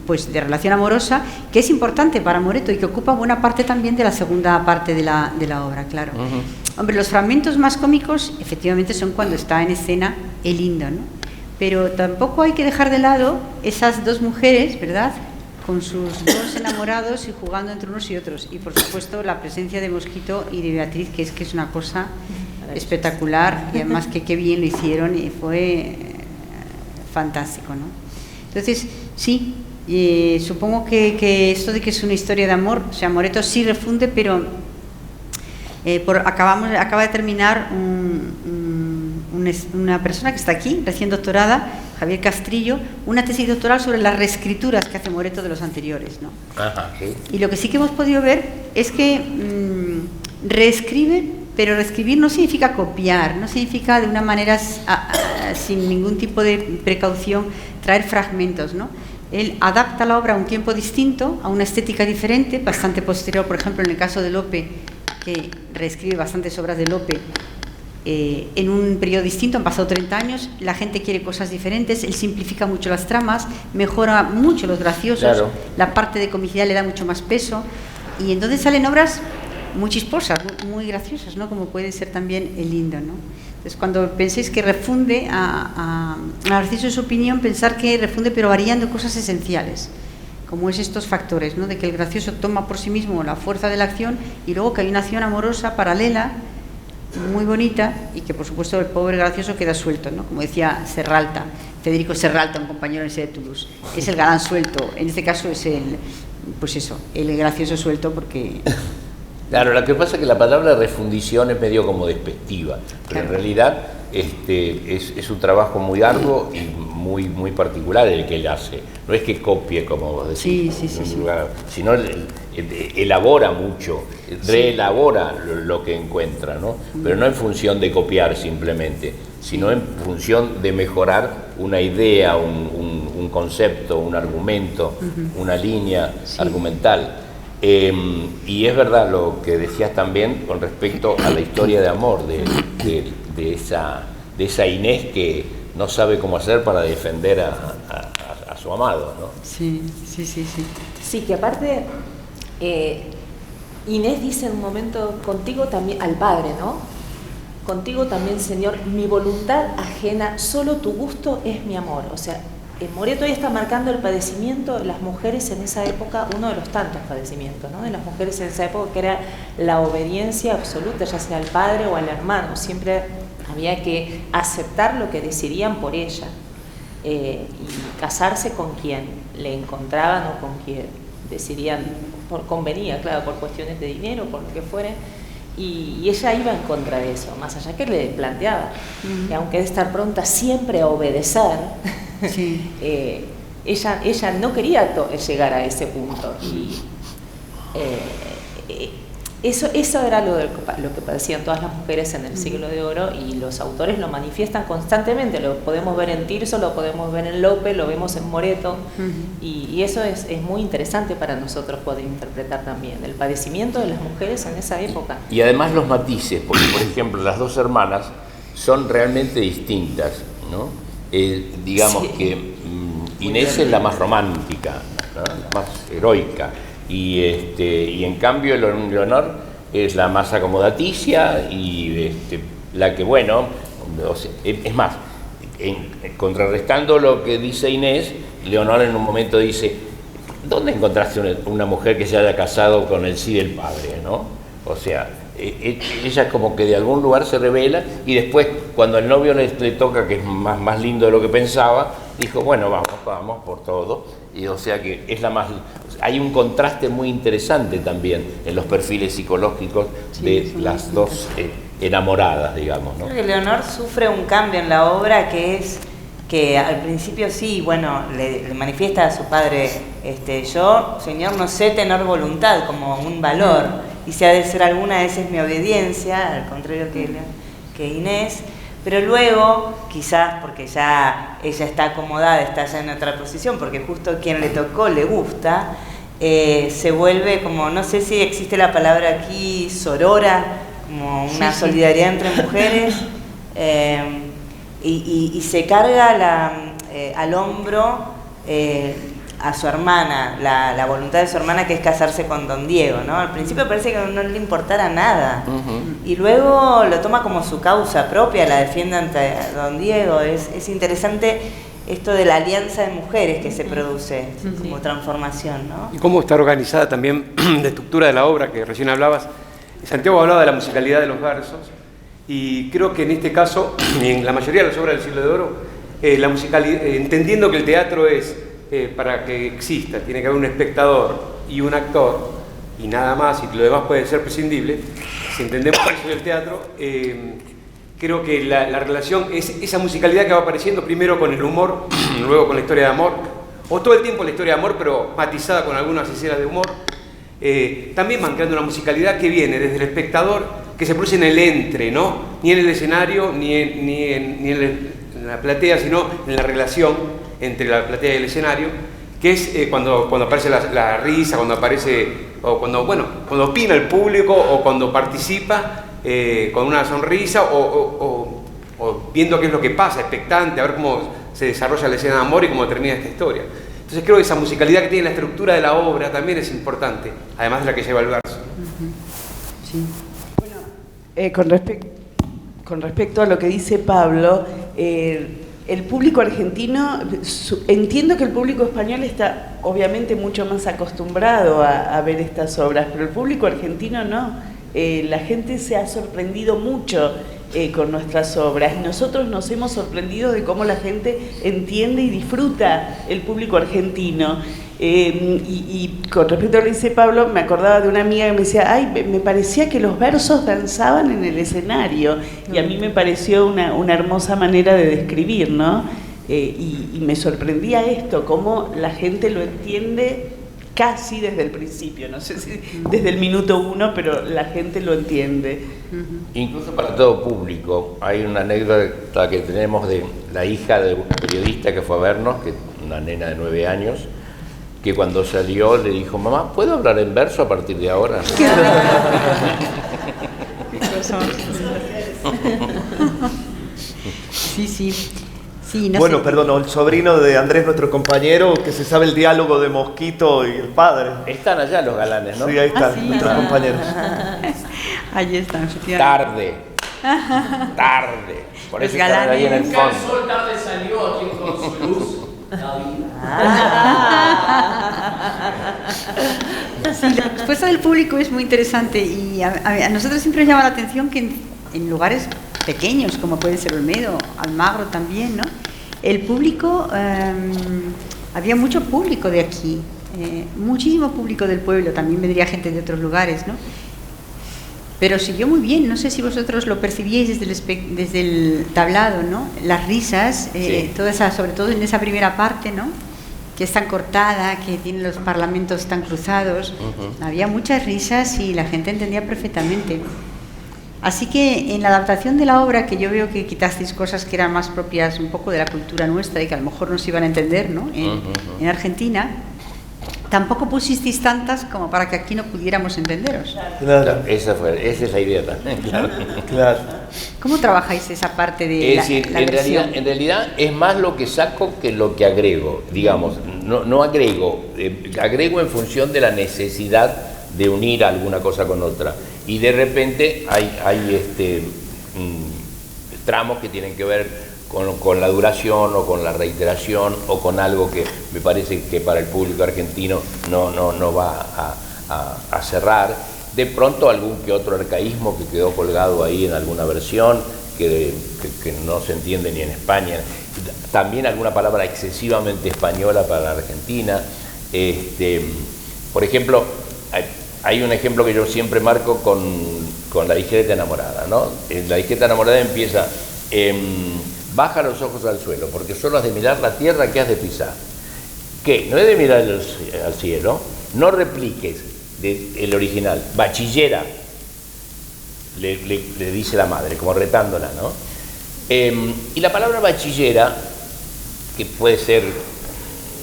pues de relación amorosa que es importante para Moreto y que ocupa buena parte también de la segunda parte de la obra, claro. Hombre, los fragmentos más cómicos efectivamente son cuando está en escena el lindo, ¿no? Pero tampoco hay que dejar de lado esas dos mujeres, ¿verdad?, con sus dos enamorados y jugando entre unos y otros, y por supuesto la presencia de Mosquito y de Beatriz, que es una cosa espectacular, y además que qué bien lo hicieron y fue fantástico, ¿no? Entonces, sí, supongo que esto de que es una historia de amor, o sea, Moreto sí refunde, pero acaba de terminar una persona que está aquí, recién doctorada, Javier Castrillo, una tesis doctoral sobre las reescrituras que hace Moreto de los anteriores, ¿no? Ajá, sí. Y lo que sí que hemos podido ver es que reescribe, pero reescribir no significa copiar, no significa de una manera sin ningún tipo de precaución traer fragmentos, ¿no? Él adapta la obra a un tiempo distinto, a una estética diferente, bastante posterior, por ejemplo, en el caso de Lope, que reescribe bastantes obras de Lope en un periodo distinto, han pasado 30 años, la gente quiere cosas diferentes, él simplifica mucho las tramas, mejora mucho los graciosos, claro. La parte de comicidad le da mucho más peso, y entonces salen obras muy chisposas, muy graciosas, ¿no? Como puede ser también el lindo, ¿no? Entonces, cuando penséis que refunde a Narciso en su opinión, pensar que refunde pero variando cosas esenciales, como es estos factores, ¿no? De que el gracioso toma por sí mismo la fuerza de la acción y luego que hay una acción amorosa paralela muy bonita y que por supuesto el pobre gracioso queda suelto, ¿no? Como decía Serralta, Federico Serralta, un compañero de Toulouse, es el galán suelto, en este caso es el gracioso suelto porque... Claro, lo que pasa es que la palabra refundición es medio como despectiva, pero claro. En realidad es un trabajo muy arduo y muy, muy particular el que él hace. No es que copie, como vos decís, sino elabora mucho, reelabora lo que encuentra, ¿no? Pero no en función de copiar simplemente, sino en función de mejorar una idea, un concepto, un argumento, una línea argumental. Y es verdad lo que decías también con respecto a la historia de amor de esa Inés que no sabe cómo hacer para defender a su amado, ¿no? Sí. Sí, que aparte Inés dice en un momento, contigo también, al padre, ¿no? Contigo también, Señor, mi voluntad ajena, solo tu gusto es mi amor. O sea, Moreto ahí está marcando el padecimiento de las mujeres en esa época, uno de los tantos padecimientos, ¿no? De las mujeres en esa época, que era la obediencia absoluta, ya sea al padre o al hermano. Siempre había que aceptar lo que decidían por ella y casarse con quien le encontraban o con quien decidían, convenía, claro, por cuestiones de dinero, por lo que fuere. Y ella iba en contra de eso, más allá que le planteaba que aunque de estar pronta siempre a obedecer, ella no quería llegar a ese punto. Y eso era lo que padecían todas las mujeres en el siglo de oro, y los autores lo manifiestan constantemente. Lo podemos ver en Tirso, lo podemos ver en Lope, lo vemos en Moreto, y eso es muy interesante para nosotros poder interpretar también el padecimiento de las mujeres en esa época. Y además los matices, porque por ejemplo las dos hermanas son realmente distintas, ¿no? Digamos que Inés es la más romántica, ¿no? La más heroica, y en cambio Leonor es la más acomodaticia y la que, bueno, o sea, es más, contrarrestando lo que dice Inés, Leonor en un momento dice: ¿dónde encontraste una mujer que se haya casado con el sí del padre, ¿no? O sea, ella como que de algún lugar se revela, y después cuando el novio le toca, que es más lindo de lo que pensaba, dijo: bueno, vamos por todo. Y o sea que es la más... Hay un contraste muy interesante también en los perfiles psicológicos de las dos enamoradas, digamos, ¿no? Creo que Leonor sufre un cambio en la obra, que es que al principio sí, bueno, le manifiesta a su padre, yo, Señor, no sé tener voluntad como un valor, y si ha de ser alguna, esa es mi obediencia, al contrario que Inés. Pero luego, quizás porque ya ella está acomodada, está ya en otra posición, porque justo quien le tocó le gusta, se vuelve como, no sé si existe la palabra aquí, sorora, como una solidaridad entre mujeres, y se carga al hombro a su hermana, la voluntad de su hermana, que es casarse con don Diego, ¿no? Al principio parece que no le importara nada, y luego lo toma como su causa propia, la defiende ante don Diego. Es interesante esto de la alianza de mujeres que se produce como transformación, ¿no? Y cómo está organizada también la estructura de la obra que recién hablabas. Santiago hablaba de la musicalidad de los versos, y creo que en este caso, en la mayoría de las obras del siglo de oro, la musicalidad, entendiendo que el teatro es para que exista, tiene que haber un espectador y un actor y nada más, y lo demás puede ser prescindible. Si entendemos eso del teatro, creo que la relación es esa musicalidad que va apareciendo primero con el humor, luego con la historia de amor, o todo el tiempo la historia de amor, pero matizada con algunas escenas de humor. También van creando una musicalidad que viene desde el espectador, que se produce en el entre, ¿no? Ni en el escenario, ni en la platea, sino en la relación entre la platea y el escenario, que es cuando aparece la risa, cuando aparece, o cuando opina el público, o cuando participa con una sonrisa, o viendo qué es lo que pasa, expectante, a ver cómo se desarrolla la escena de amor y cómo termina esta historia. Entonces creo que esa musicalidad que tiene la estructura de la obra también es importante, además de la que lleva el verso. Sí. Bueno, con respecto a lo que dice Pablo, el público argentino, entiendo que el público español está obviamente mucho más acostumbrado a ver estas obras, pero el público argentino no. La gente se ha sorprendido mucho con nuestras obras, y nosotros nos hemos sorprendido de cómo la gente entiende y disfruta el público argentino. Y con respecto a lo que dice Pablo, me acordaba de una amiga que me decía: ay, me parecía que los versos danzaban en el escenario, y a mí me pareció una hermosa manera de describir, ¿no? y me sorprendía esto, cómo la gente lo entiende casi desde el principio, no sé si desde el minuto 1, pero la gente lo entiende. Incluso para todo público. Hay una anécdota que tenemos de la hija de una periodista que fue a vernos, que una nena de 9 años, que cuando salió le dijo: mamá, ¿puedo hablar en verso a partir de ahora? Sí, sí. Sí, no Bueno, sé. perdón, el sobrino de Andrés, nuestro compañero, que se sabe el diálogo de Mosquito y el padre. Están allá los galanes, ¿no? Sí, ahí están, Ah, sí. nuestros compañeros. Ahí están, efectivamente. Tarde. Por Los eso están ahí en el galanes. fondo. sol tarde salió aquí con su luz. David. Sí, la respuesta del público es muy interesante y a nosotros siempre nos llama la atención que en lugares pequeños, como puede ser Olmedo, Almagro también, ¿no? El público, había mucho público de aquí, muchísimo público del pueblo, también vendría gente de otros lugares, ¿no? Pero siguió muy bien, no sé si vosotros lo percibíais desde el tablado, ¿no? Las risas, Sí. toda esa, sobre todo en esa primera parte, ¿no? Que es tan cortada, que tiene los parlamentos tan cruzados. Había muchas risas y la gente entendía perfectamente. Así que en la adaptación de la obra, que yo veo que quitasteis cosas que eran más propias un poco de la cultura nuestra y que a lo mejor no se iban a entender, ¿no? En Argentina, tampoco pusisteis tantas como para que aquí no pudiéramos entenderos. Claro, Esa es la idea también, claro. claro. ¿Cómo trabajáis esa parte de Es decir, la versión? en realidad es más lo que saco que lo que agrego, digamos. No agrego, agrego en función de la necesidad de unir alguna cosa con otra. Y de repente hay tramos que tienen que ver con la duración o con la reiteración o con algo que me parece que para el público argentino no va a cerrar. De pronto algún que otro arcaísmo que quedó colgado ahí en alguna versión que no se entiende ni en España. También alguna palabra excesivamente española para la Argentina. Por ejemplo, hay un ejemplo que yo siempre marco con la discreta enamorada, ¿no? La discreta enamorada empieza: baja los ojos al suelo, porque solo has de mirar la tierra que has de pisar. ¿Qué? No es de mirar al cielo, no repliques el original. Bachillera, le dice la madre, como retándola, ¿no? Y la palabra bachillera, que puede ser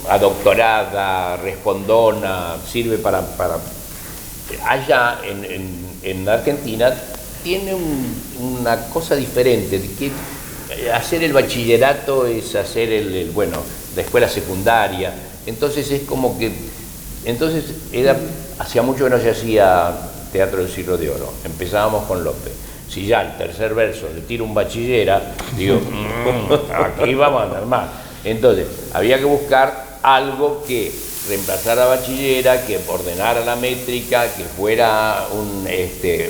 adoctorada, respondona, sirve para allá en Argentina tiene una cosa diferente, que hacer el bachillerato es hacer la escuela secundaria. Entonces es como que, hacía mucho que no se hacía teatro del siglo de oro. Empezábamos con López. Si ya el tercer verso le tiro un bachillera, digo, aquí vamos a andar mal. Entonces había que buscar algo que reemplazara bachillera, que ordenara la métrica, que fuera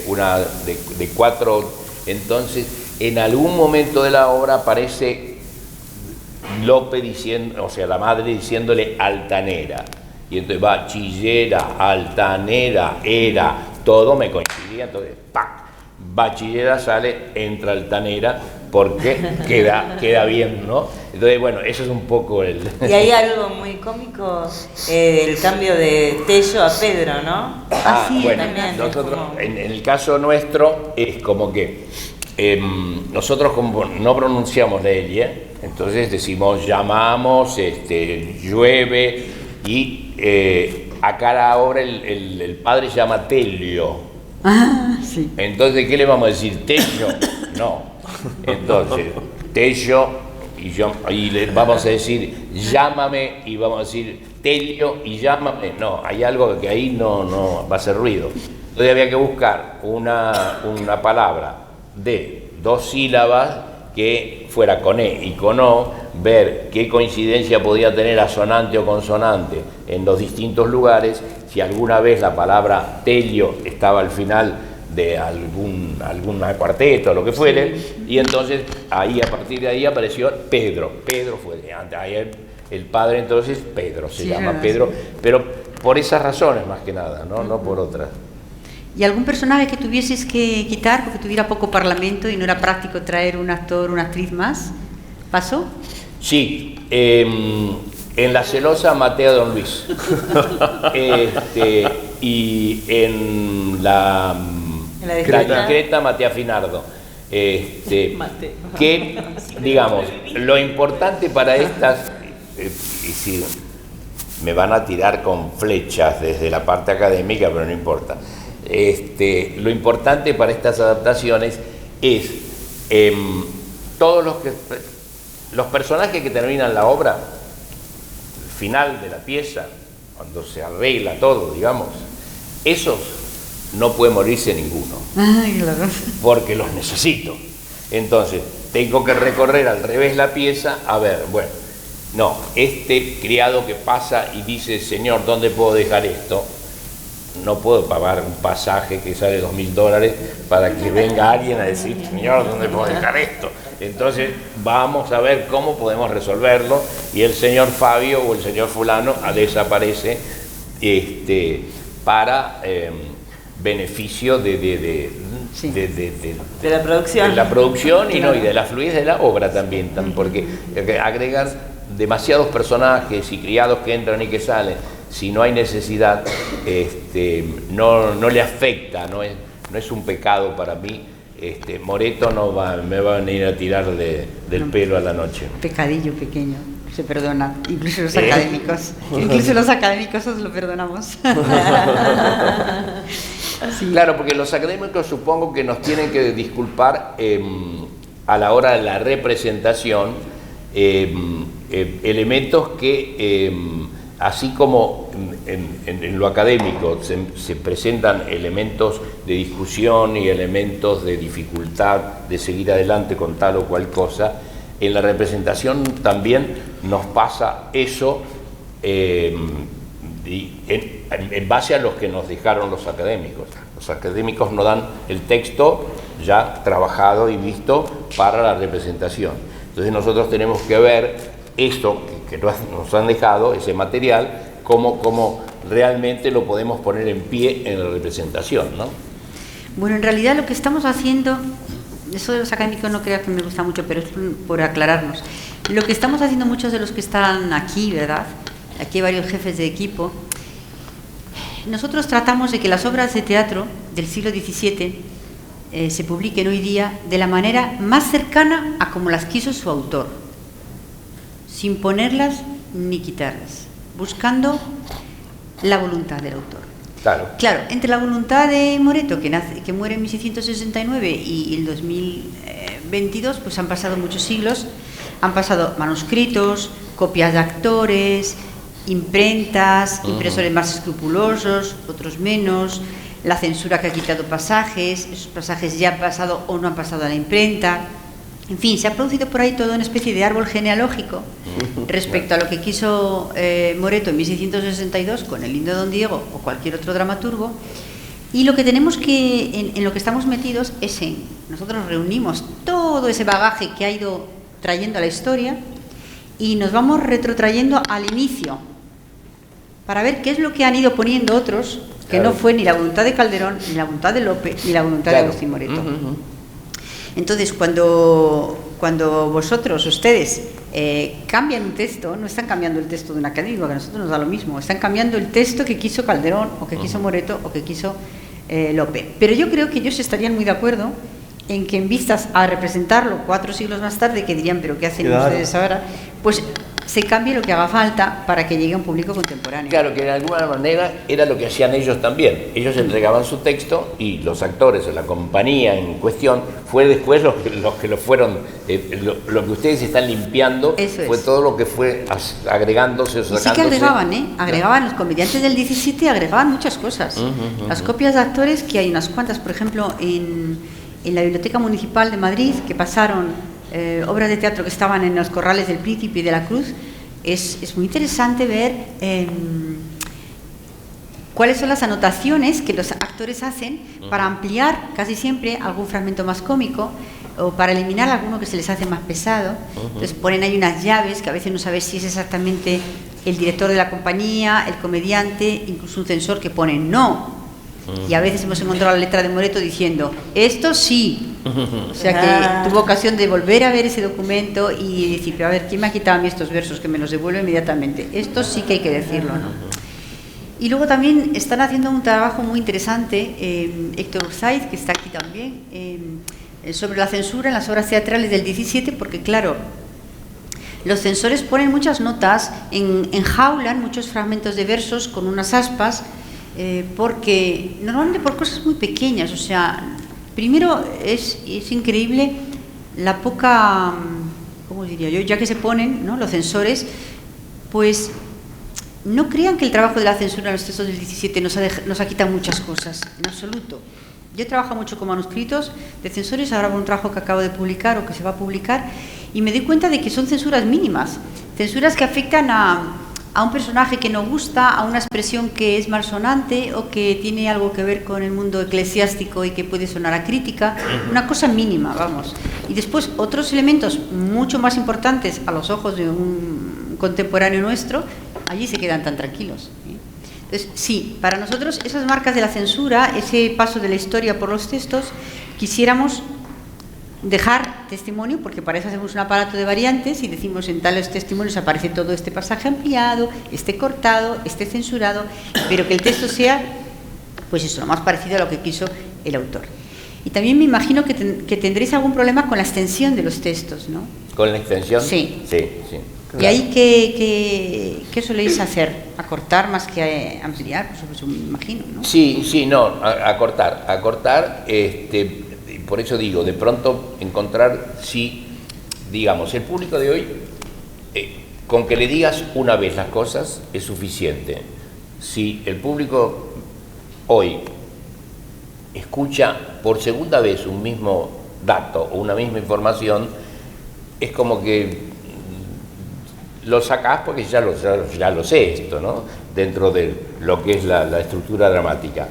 una de 4. Entonces, en algún momento de la obra aparece Lope diciendo, o sea, la madre diciéndole altanera. Y entonces bachillera, altanera, era, todo me coincidía. Entonces, ¡pac! Bachillera sale, entra altanera, porque queda bien, ¿no? Entonces, bueno, eso es un poco el... Y hay algo muy cómico, el cambio de Tello a Pedro, ¿no? Sí, bueno, también, nosotros, como- en el caso nuestro, es como que nosotros como no pronunciamos la L, entonces decimos llamamos, llueve, y acá ahora el padre se llama Telio. Ah, sí. Entonces, ¿qué le vamos a decir? ¿Tello? No. Entonces, Tello, y le vamos a decir llámame, y vamos a decir Telio y llámame. No, hay algo que ahí no va a hacer ruido. Entonces había que buscar una palabra de 2 sílabas que fuera con E y con O, ver qué coincidencia podía tener asonante o consonante en los distintos lugares, si alguna vez la palabra Telio estaba al final de alguna cuarteto o lo que fuere, y entonces ahí, a partir de ahí apareció Pedro. Pedro fue, ahí el padre entonces Pedro, se llama verdad, Pedro, pero por esas razones más que nada, no por otras. ¿Y algún personaje que tuvieses que quitar porque tuviera poco parlamento y no era práctico traer un actor, una actriz más? ¿Pasó? Sí, en La Celosa maté a Don Luis. Y en la discreta maté a Finardo. Que, digamos, lo importante para estas, y si me van a tirar con flechas desde la parte académica, pero no importa. Lo importante para estas adaptaciones es todos los personajes que terminan la obra, el final de la pieza, cuando se arregla todo, digamos, esos no puede morirse ninguno. Ay, claro. Porque los necesito. Entonces, tengo que recorrer al revés la pieza, a ver, bueno, no, este criado que pasa y dice, señor, ¿dónde puedo dejar esto? No puedo pagar un pasaje que sale $2000 para que venga alguien a decir, señor, ¿dónde puedo dejar esto? Entonces, vamos a ver cómo podemos resolverlo, y el señor Fabio o el señor fulano desaparece para beneficio de la producción. De la producción y de la fluidez de la obra también, porque agregar demasiados personajes y criados que entran y que salen, si no hay necesidad, no le afecta, no es un pecado para mí. Moreto me va a venir a tirar del pelo a la noche. Pecadillo pequeño, se perdona, incluso los académicos. Incluso los académicos os lo perdonamos. Sí. Claro, porque los académicos supongo que nos tienen que disculpar a la hora de la representación elementos que, así como en lo académico se presentan elementos de discusión y elementos de dificultad de seguir adelante con tal o cual cosa, en la representación también nos pasa eso en base a los que nos dejaron los académicos. Los académicos nos dan el texto ya trabajado y visto para la representación. Entonces nosotros tenemos que ver esto que nos han dejado, ese material, cómo realmente lo podemos poner en pie en la representación, ¿no? Bueno, en realidad lo que estamos haciendo, eso de los académicos no creo que me gusta mucho, pero es por aclararnos. Lo que estamos haciendo muchos de los que están aquí, ¿verdad? Aquí hay varios jefes de equipo. Nosotros tratamos de que las obras de teatro del siglo XVII se publiquen hoy día de la manera más cercana a como las quiso su autor, sin ponerlas ni quitarlas, buscando la voluntad del autor. Claro, entre la voluntad de Moreto, que muere en 1669, y el 2022, pues han pasado muchos siglos, han pasado manuscritos, copias de actores, imprentas, impresores más escrupulosos, otros menos, la censura que ha quitado pasajes, esos pasajes ya han pasado o no han pasado a la imprenta. En fin, se ha producido por ahí toda una especie de árbol genealógico respecto a lo que quiso Moreto en 1662 con el Lindo Don Diego o cualquier otro dramaturgo, y lo que tenemos que, en lo que estamos metidos es nosotros reunimos todo ese bagaje que ha ido trayendo a la historia y nos vamos retrotrayendo al inicio para ver qué es lo que han ido poniendo otros, que no fue ni la voluntad de Calderón, ni la voluntad de Lope, ni la voluntad de Agustín Moreto. Entonces, cuando vosotros, ustedes, cambian un texto, no están cambiando el texto de un académico, que a nosotros nos da lo mismo, están cambiando el texto que quiso Calderón, o que quiso Moreto, o que quiso Lope. Pero yo creo que ellos estarían muy de acuerdo en que, en vistas a representarlo 4 siglos más tarde, que dirían, pero ¿qué hacen ustedes ahora? Pues se cambie lo que haga falta para que llegue a un público contemporáneo. Claro, que de alguna manera era lo que hacían ellos también. Ellos entregaban su texto y los actores o la compañía en cuestión fue después los que lo fueron, lo que ustedes están limpiando. Eso fue es. todo lo que fue agregándose o sacándose. Y sí que agregaban, agregaban los comediantes del 17, agregaban muchas cosas. Las copias de actores, que hay unas cuantas, por ejemplo, en la Biblioteca Municipal de Madrid, que pasaron obras de teatro que estaban en los corrales del Príncipe y de la Cruz. Es muy interesante ver cuáles son las anotaciones que los actores hacen para ampliar casi siempre algún fragmento más cómico o para eliminar alguno que se les hace más pesado. Entonces ponen ahí unas llaves que a veces no sabes si es exactamente el director de la compañía, el comediante, incluso un censor que pone no. Y a veces hemos encontrado la letra de Moreto diciendo esto sí, O sea que tuvo ocasión de volver a ver ese documento y decir, pero a ver, ¿quién me ha quitado a mí estos versos? Que me los devuelve inmediatamente. Esto sí que hay que decirlo, ¿no? Y luego también están haciendo un trabajo muy interesante, Héctor Urzaiz, que está aquí también, sobre la censura en las obras teatrales del 17, porque claro, los censores ponen muchas notas, enjaulan muchos fragmentos de versos con unas aspas, porque normalmente por cosas muy pequeñas, o sea, primero es increíble la poca, ¿cómo diría yo? Ya que se ponen, ¿no?, los censores, pues no crean que el trabajo de la censura en los textos del 17 nos ha quitado muchas cosas, en absoluto. Yo trabajo mucho con manuscritos de censores, ahora con un trabajo que acabo de publicar o que se va a publicar, y me doy cuenta de que son censuras mínimas, censuras que afectan a un personaje que no gusta, a una expresión que es malsonante o que tiene algo que ver con el mundo eclesiástico y que puede sonar a crítica, una cosa mínima, vamos. Y después otros elementos mucho más importantes a los ojos de un contemporáneo nuestro, allí se quedan tan tranquilos. Entonces, sí, para nosotros esas marcas de la censura, ese paso de la historia por los textos, quisiéramos dejar testimonio, porque para eso hacemos un aparato de variantes y decimos en tales testimonios aparece todo este pasaje ampliado, este cortado, este censurado, pero que el texto sea, pues eso, lo más parecido a lo que quiso el autor. Y también me imagino que tendréis algún problema con la extensión de los textos, ¿no? ¿Con la extensión? Sí. Sí, sí. Claro. ¿Y ahí qué soléis hacer? ¿Acortar más que ampliar? Por supuesto, me imagino, ¿no? Sí, no, acortar, por eso digo, de pronto encontrar, si, digamos, el público de hoy, con que le digas una vez las cosas es suficiente. Si el público hoy escucha por segunda vez un mismo dato o una misma información, es como que lo sacás porque ya lo sé esto, ¿no? Dentro de lo que es la estructura dramática.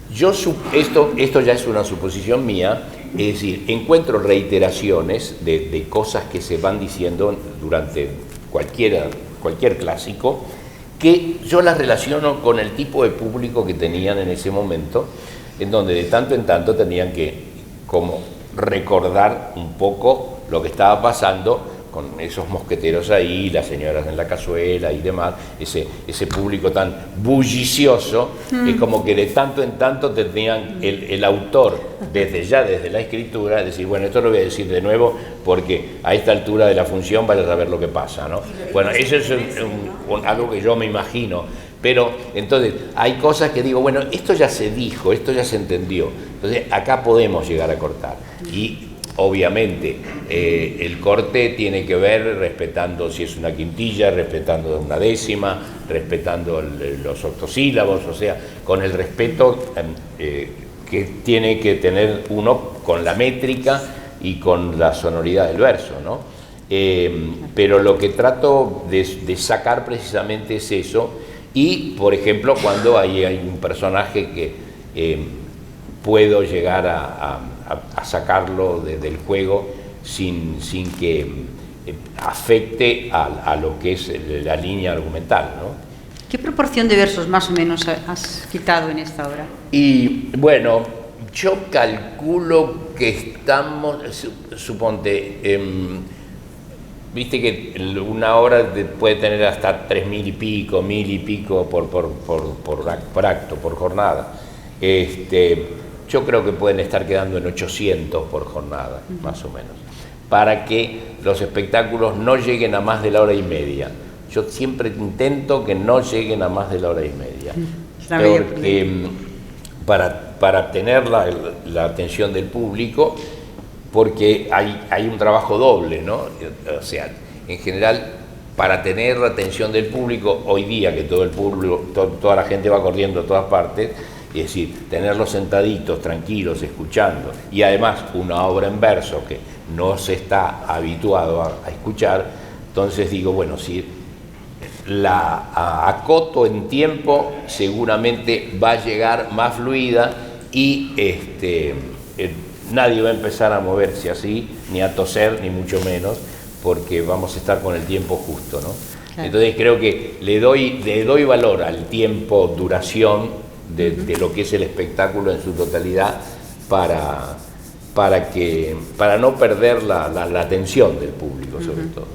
Esto ya es una suposición mía, es decir, encuentro reiteraciones de cosas que se van diciendo durante cualquier clásico, que yo las relaciono con el tipo de público que tenían en ese momento, en donde de tanto en tanto tenían que como recordar un poco lo que estaba pasando con esos mosqueteros ahí, las señoras en la cazuela y demás, ese público tan bullicioso, es como que de tanto en tanto tenían el autor, desde la escritura, decir, bueno, esto lo voy a decir de nuevo porque a esta altura de la función vaya a saber lo que pasa, ¿no? Bueno, eso es algo que yo me imagino, pero entonces hay cosas que digo, bueno, esto ya se dijo, esto ya se entendió, entonces acá podemos llegar a cortar. Y obviamente el corte tiene que ver respetando si es una quintilla, respetando una décima, respetando los octosílabos, o sea, con el respeto que tiene que tener uno con la métrica y con la sonoridad del verso, ¿no? Pero lo que trato de sacar precisamente es eso, y por ejemplo cuando hay un personaje que puedo llegar a sacarlo del juego sin que afecte a lo que es la línea argumental, ¿no? ¿Qué proporción de versos más o menos has quitado en esta obra? Y bueno, yo calculo que estamos, suponte, viste que una obra puede tener hasta 3.000 y pico, 1.000 y pico por acto, por jornada. Yo creo que pueden estar quedando en 800 por jornada, más o menos, para que los espectáculos no lleguen a más de la hora y media. Yo siempre intento que no lleguen a más de la hora y media, porque para tener la atención del público, porque hay un trabajo doble, ¿no? O sea, en general, para tener la atención del público, hoy día que todo el público, toda la gente va corriendo a todas partes, es decir, tenerlos sentaditos, tranquilos, escuchando, y además una obra en verso que no se está habituado a escuchar, entonces digo, bueno, si la acoto en tiempo, seguramente va a llegar más fluida y nadie va a empezar a moverse así, ni a toser, ni mucho menos, porque vamos a estar con el tiempo justo, ¿no? Claro. Entonces creo que le doy valor al tiempo, duración, de lo que es el espectáculo en su totalidad para para no perder la atención del público, sobre todo.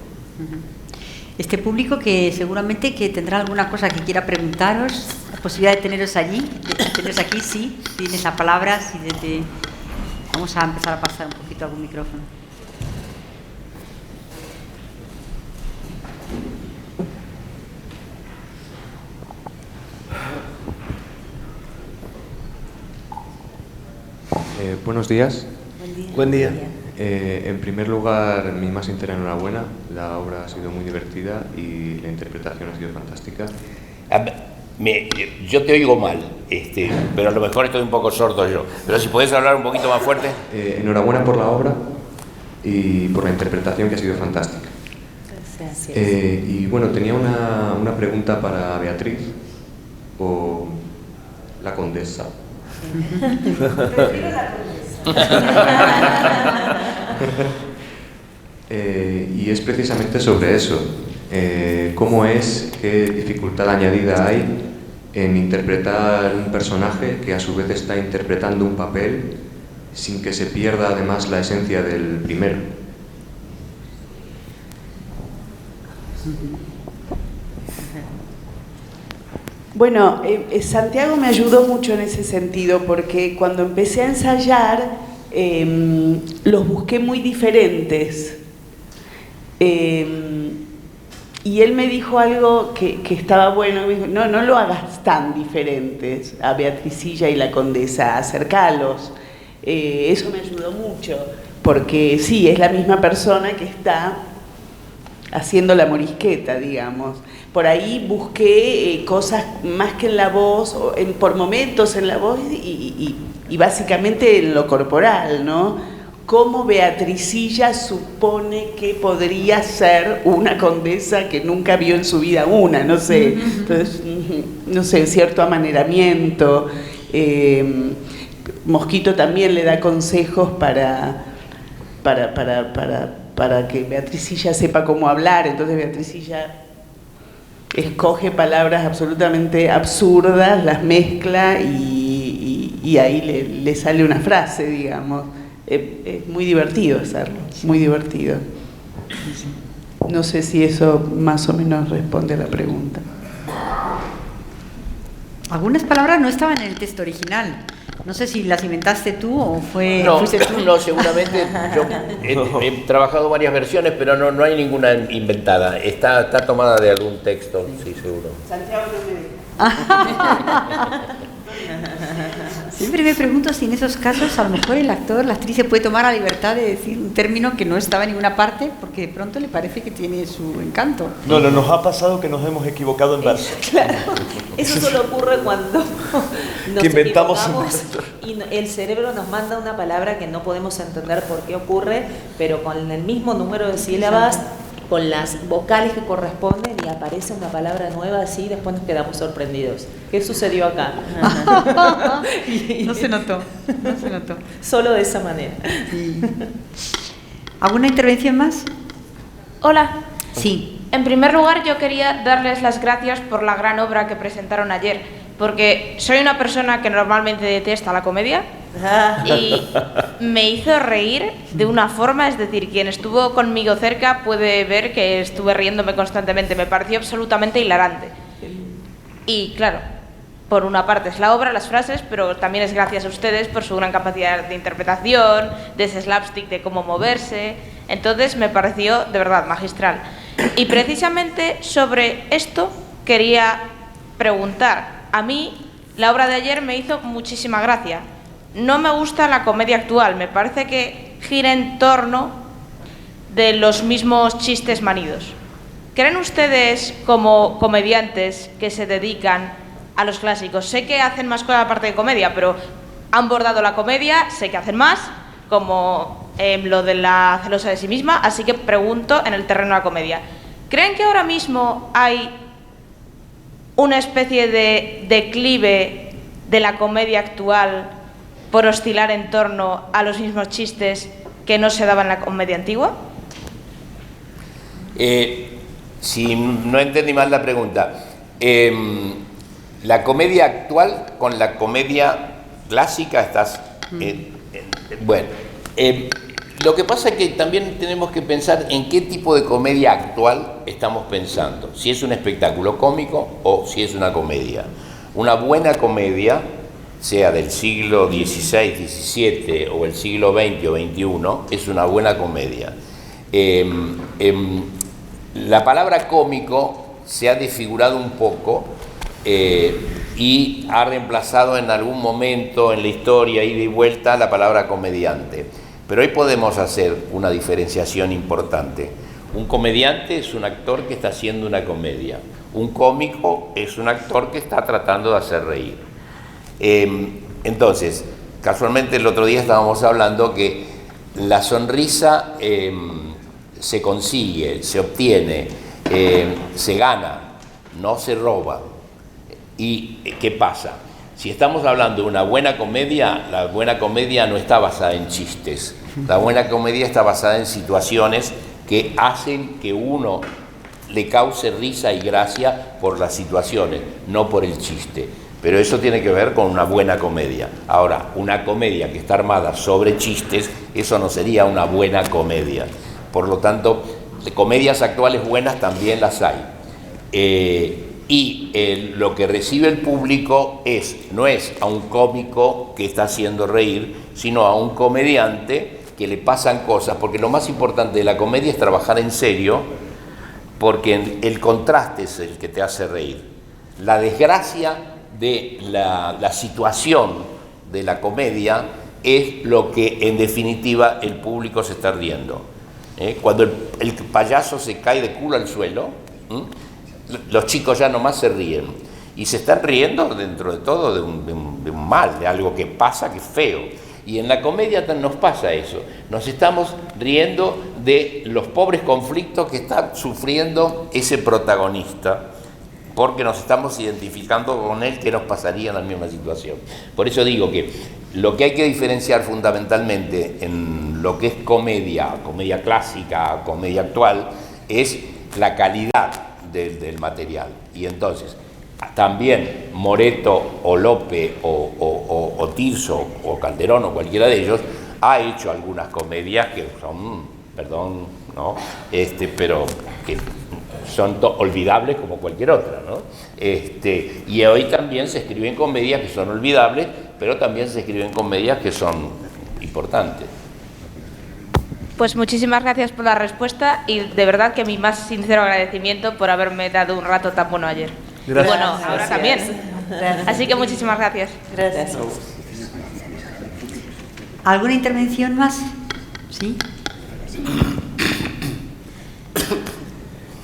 Este público que seguramente que tendrá alguna cosa que quiera preguntaros, la posibilidad de teneros allí, de teneros aquí, sí, tienes la palabra, sí, vamos a empezar a pasar un poquito algún micrófono. Buenos días. Buen día. En primer lugar, mi más sincera enhorabuena. La obra ha sido muy divertida y la interpretación ha sido fantástica. Yo te oigo mal, pero a lo mejor estoy un poco sordo yo. Pero si podés hablar un poquito más fuerte. Enhorabuena por la obra y por la interpretación, que ha sido fantástica. Gracias. Y bueno, tenía una pregunta para Beatriz, o la condesa. Y es precisamente sobre eso. ¿Cómo es, qué dificultad añadida hay en interpretar un personaje que a su vez está interpretando un papel sin que se pierda además la esencia del primero? Bueno, Santiago me ayudó mucho en ese sentido, porque cuando empecé a ensayar los busqué muy diferentes. Y él me dijo algo que estaba bueno, me dijo, no lo hagas tan diferentes a Beatricilla y la Condesa, acércalos. Eso me ayudó mucho, porque sí, es la misma persona que está haciendo la morisqueta, digamos. Por ahí busqué cosas más que en la voz, por momentos en la voz y básicamente en lo corporal, ¿no? Cómo Beatricilla supone que podría ser una condesa que nunca vio en su vida una, no sé. Entonces, no sé, cierto amaneramiento. Mosquito también le da consejos para que Beatricilla sepa cómo hablar, entonces Beatricilla escoge palabras absolutamente absurdas, las mezcla y ahí le sale una frase, digamos. Es muy divertido hacerlo, muy divertido. No sé si eso más o menos responde a la pregunta. Algunas palabras no estaban en el texto original. No sé si las inventaste tú o fuiste tú. No, seguramente. Yo he trabajado varias versiones, pero no hay ninguna inventada. Está tomada de algún texto, sí, seguro. Santiago no me dijo. Siempre me pregunto si en esos casos a lo mejor el actor, la actriz se puede tomar la libertad de decir un término que no estaba en ninguna parte porque de pronto le parece que tiene su encanto. No, nos ha pasado que nos hemos equivocado en verso. Claro, eso solo ocurre cuando nos inventamos equivocamos y el cerebro nos manda una palabra que no podemos entender por qué ocurre, pero con el mismo número de sílabas, con las vocales que corresponden, y aparece una palabra nueva así, después nos quedamos sorprendidos. ¿Qué sucedió acá? No se notó. Solo de esa manera. Sí. ¿Alguna intervención más? Hola. Sí. En primer lugar, yo quería darles las gracias por la gran obra que presentaron ayer, porque soy una persona que normalmente detesta la comedia y me hizo reír de una forma, es decir, quien estuvo conmigo cerca puede ver que estuve riéndome constantemente, me pareció absolutamente hilarante. Y claro, por una parte es la obra, las frases, pero también es gracias a ustedes por su gran capacidad de interpretación, de ese slapstick, de cómo moverse. Entonces me pareció de verdad magistral. Y precisamente sobre esto quería preguntar. A mí la obra de ayer me hizo muchísima gracia. No me gusta la comedia actual, me parece que gira en torno de los mismos chistes manidos. ¿Creen ustedes, como comediantes que se dedican a los clásicos, sé que hacen más cosas aparte de comedia, pero han bordado la comedia, sé que hacen más, como lo de la celosa de sí misma, así que pregunto en el terreno de la comedia, ¿creen que ahora mismo hay una especie de declive de la comedia actual por oscilar en torno a los mismos chistes que no se daban en la comedia antigua? Si no entendí mal la pregunta, la comedia actual con la comedia clásica estás... bueno, Lo que pasa es que también tenemos que pensar en qué tipo de comedia actual estamos pensando. Si es un espectáculo cómico o si es una comedia. Una buena comedia, sea del siglo XVI, XVII o el siglo XX o XXI, es una buena comedia. La palabra cómico se ha desfigurado un poco y ha reemplazado en algún momento en la historia, ida y vuelta, la palabra comediante. Pero hoy podemos hacer una diferenciación importante. Un comediante es un actor que está haciendo una comedia. Un cómico es un actor que está tratando de hacer reír. Entonces, casualmente el otro día estábamos hablando que la sonrisa se consigue, se obtiene, se gana, no se roba. ¿Y qué pasa? Si estamos hablando de una buena comedia, la buena comedia no está basada en chistes. La buena comedia está basada en situaciones que hacen que uno le cause risa y gracia por las situaciones, no por el chiste. Pero eso tiene que ver con una buena comedia. Ahora, una comedia que está armada sobre chistes, eso no sería una buena comedia. Por lo tanto, comedias actuales buenas también las hay. Lo que recibe el público no es a un cómico que está haciendo reír, sino a un comediante que le pasan cosas, porque lo más importante de la comedia es trabajar en serio, porque el contraste es el que te hace reír. La desgracia de la situación de la comedia es lo que en definitiva el público se está riendo. Cuando el payaso se cae de culo al suelo, los chicos ya nomás se ríen y se están riendo dentro de todo de un mal, de algo que pasa que es feo. Y en la comedia nos pasa eso, nos estamos riendo de los pobres conflictos que está sufriendo ese protagonista, porque nos estamos identificando con él, que nos pasaría en la misma situación. Por eso digo que lo que hay que diferenciar fundamentalmente en lo que es comedia clásica, comedia actual, es la calidad del material. Y entonces, también Moreto o Lope o Tirso o Calderón o cualquiera de ellos ha hecho algunas comedias que son, perdón, ¿no? Pero que son olvidables como cualquier otra, ¿no? Y hoy también se escriben comedias que son olvidables, pero también se escriben comedias que son importantes. Pues muchísimas gracias por la respuesta y de verdad que mi más sincero agradecimiento por haberme dado un rato tan bueno ayer. Gracias. Bueno, ahora también. Gracias. Así que muchísimas gracias. Gracias. ¿Alguna intervención más? ¿Sí?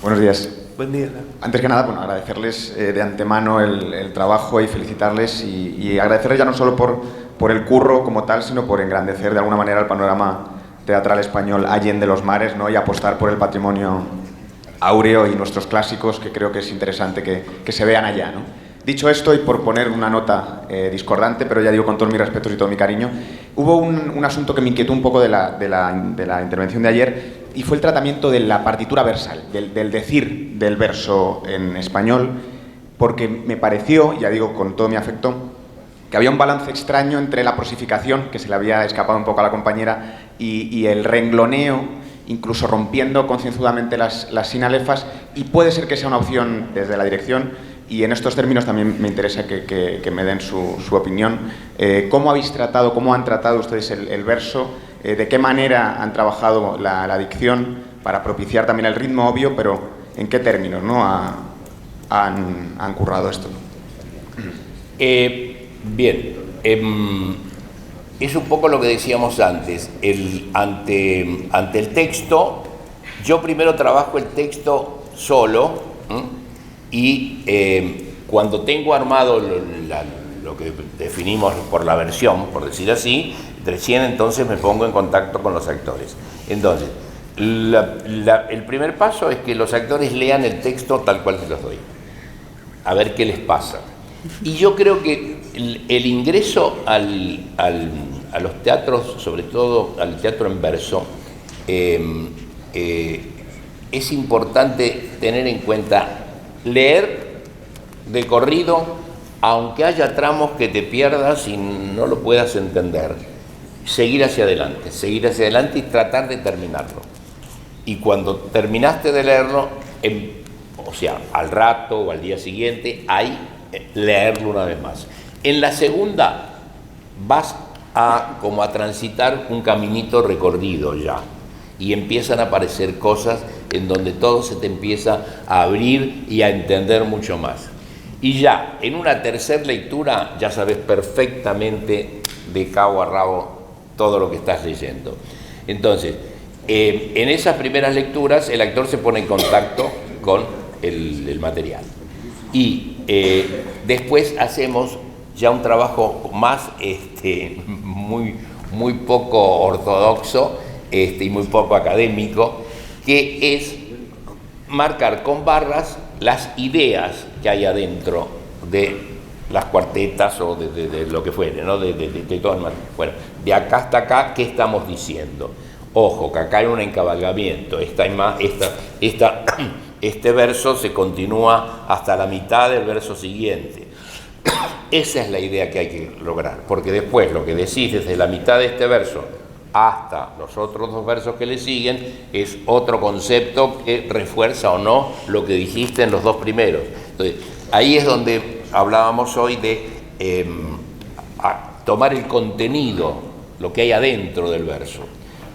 Buenos días. Buen día. Antes que nada, bueno, agradecerles de antemano el trabajo y felicitarles y agradecerles ya no solo por el curro como tal, sino por engrandecer de alguna manera el panorama teatral español allende los mares, ¿no? Y apostar por el patrimonio áureo y nuestros clásicos, que creo que es interesante que se vean allá, ¿no? Dicho esto, y por poner una nota discordante, pero ya digo con todos mis respetos y todo mi cariño, hubo un asunto que me inquietó un poco de la intervención de ayer, y fue el tratamiento de la partitura versal, del decir del verso en español, porque me pareció, ya digo con todo mi afecto, que había un balance extraño entre la prosificación, que se le había escapado un poco a la compañera, y el rengloneo, incluso rompiendo concienzudamente las sinalefas, y puede ser que sea una opción desde la dirección, y en estos términos también me interesa que me den su opinión. ¿Cómo habéis tratado, cómo han tratado ustedes el verso? ¿De qué manera han trabajado la dicción para propiciar también el ritmo, obvio, pero en qué términos, ¿no? han currado esto? Bien, es un poco lo que decíamos antes. Ante el texto, yo primero trabajo el texto solo, y cuando tengo armado lo que definimos por la versión, por decir así, recién entonces me pongo en contacto con los actores. Entonces, el primer paso es que los actores lean el texto tal cual se los doy, a ver qué les pasa. Y yo creo que el ingreso a los teatros, sobre todo al teatro en verso, es importante tener en cuenta leer de corrido, aunque haya tramos que te pierdas y no lo puedas entender. seguir hacia adelante y tratar de terminarlo. Y cuando terminaste de leerlo, o sea, al rato o al día siguiente, ahí leerlo una vez más. En la segunda vas como a transitar un caminito recorrido ya, y empiezan a aparecer cosas en donde todo se te empieza a abrir y a entender mucho más. Y ya en una tercera lectura ya sabes perfectamente de cabo a rabo todo lo que estás leyendo. Entonces, en esas primeras lecturas el actor se pone en contacto con el material, y después hacemos ya un trabajo más muy poco ortodoxo y muy poco académico, que es marcar con barras las ideas que hay adentro de las cuartetas o de lo que fuere, ¿no? de todo el, bueno, de acá hasta acá, ¿qué estamos diciendo? Ojo, que acá hay un encabalgamiento, este verso se continúa hasta la mitad del verso siguiente. Esa es la idea que hay que lograr, porque después lo que decís desde la mitad de este verso hasta los otros dos versos que le siguen es otro concepto que refuerza o no lo que dijiste en los dos primeros. Entonces, ahí es donde hablábamos hoy de tomar el contenido, lo que hay adentro del verso.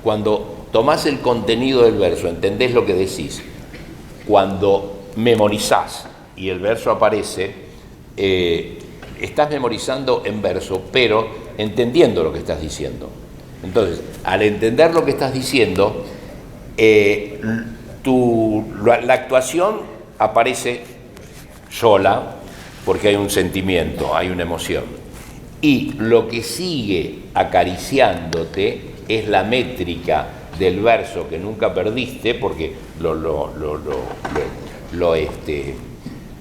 Cuando tomás el contenido del verso, entendés lo que decís. Cuando memorizás y el verso aparece, estás memorizando en verso, pero entendiendo lo que estás diciendo. Entonces, al entender lo que estás diciendo, la actuación aparece sola, porque hay un sentimiento, hay una emoción. Y lo que sigue acariciándote es la métrica del verso que nunca perdiste, porque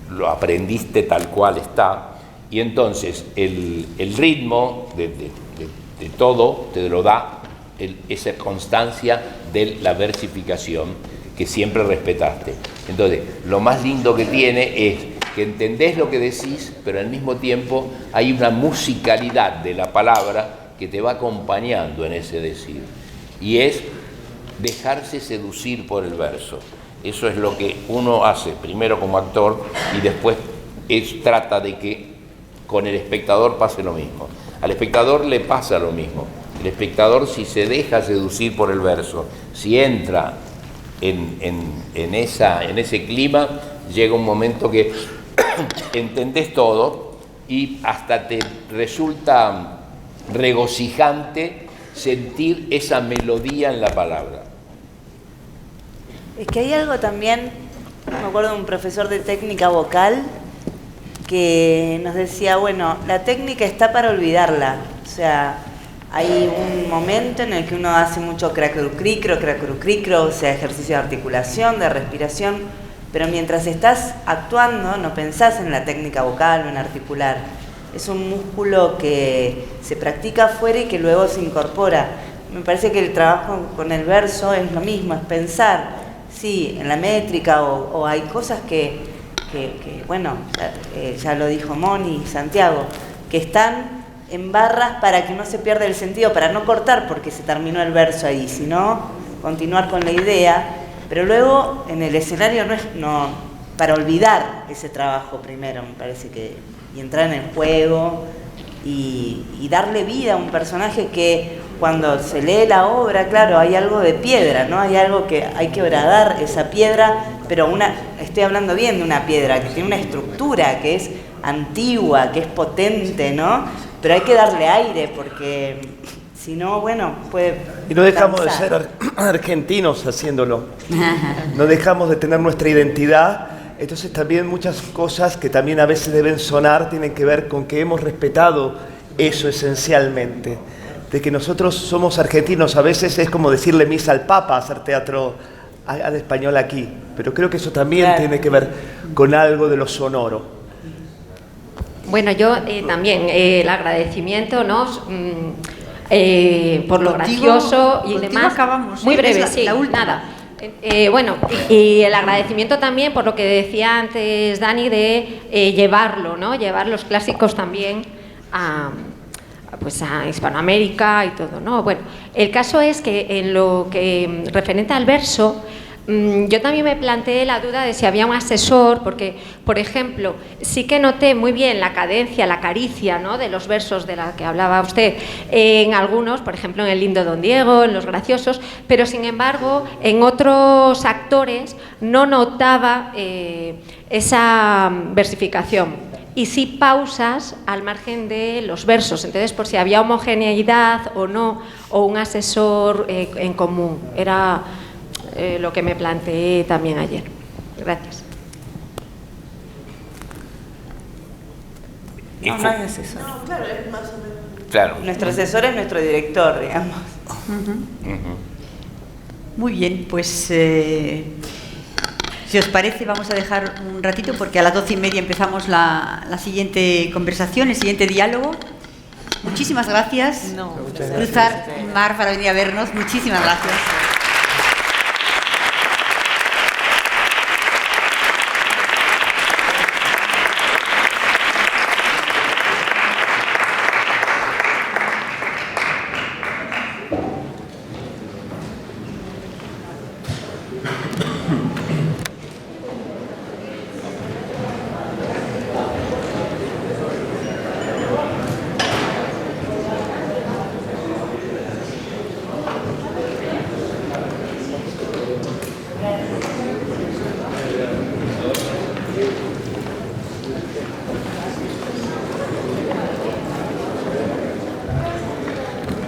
lo aprendiste tal cual está, y entonces el ritmo de todo te lo da esa constancia de la versificación que siempre respetaste. Entonces, lo más lindo que tiene es que entendés lo que decís, pero al mismo tiempo hay una musicalidad de la palabra que te va acompañando en ese decir, y es dejarse seducir por el verso. Eso es lo que uno hace primero como actor, y después trata de que con el espectador pase lo mismo. Al espectador le pasa lo mismo. El espectador, si se deja seducir por el verso, si entra en ese clima, llega un momento que entendés todo y hasta te resulta regocijante sentir esa melodía en la palabra. Es que hay algo también, me acuerdo de un profesor de técnica vocal que nos decía, bueno, la técnica está para olvidarla. O sea, hay un momento en el que uno hace mucho cracrucricro, o sea, ejercicio de articulación, de respiración, pero mientras estás actuando no pensás en la técnica vocal o en articular. Es un músculo que se practica afuera y que luego se incorpora. Me parece que el trabajo con el verso es lo mismo, es pensar, sí, en la métrica, o hay cosas que bueno, ya lo dijo Moni y Santiago, que están en barras para que no se pierda el sentido, para no cortar porque se terminó el verso ahí, sino continuar con la idea, pero luego en el escenario no para olvidar ese trabajo primero, me parece que, y entrar en el juego y darle vida a un personaje que cuando se lee la obra, claro, hay algo de piedra, ¿no? Hay algo que hay que horadar esa piedra, pero estoy hablando bien de una piedra que tiene una estructura, que es antigua, que es potente, ¿no? Pero hay que darle aire porque si no, bueno, puede... Y no dejamos cansar. de ser argentinos haciéndolo. No dejamos de tener nuestra identidad. Entonces también muchas cosas que también a veces deben sonar tienen que ver con que hemos respetado eso esencialmente. De que nosotros somos argentinos, a veces es como decirle misa al Papa, hacer teatro al español aquí. Pero creo que eso también tiene que ver con algo de lo sonoro. Bueno, yo también, el agradecimiento, ¿no? Por lo gracioso y demás. Acabamos, muy breve, sí, la última. Nada. Bueno, y el agradecimiento también por lo que decía antes Dani de llevarlo, ¿no? Llevar los clásicos también pues a Hispanoamérica y todo, ¿no? Bueno, el caso es que en lo que referente al verso, yo también me planteé la duda de si había un asesor, porque, por ejemplo, sí que noté muy bien la cadencia, la caricia, ¿no?, de los versos de la que hablaba usted en algunos, por ejemplo, en El lindo Don Diego, en Los graciosos, pero sin embargo, en otros actores no notaba esa versificación. Y sí pausas al margen de los versos. Entonces, por si había homogeneidad o no, o un asesor en común. Era lo que me planteé también ayer. Gracias. No hay asesor. No, claro, es más o menos. Claro. Nuestro asesor es nuestro director, digamos. Muy bien, pues si os parece vamos a dejar un ratito porque a las 12:30 empezamos la siguiente conversación, el siguiente diálogo. Muchísimas gracias. No, Cruzar mar para venir a vernos. Muchísimas gracias.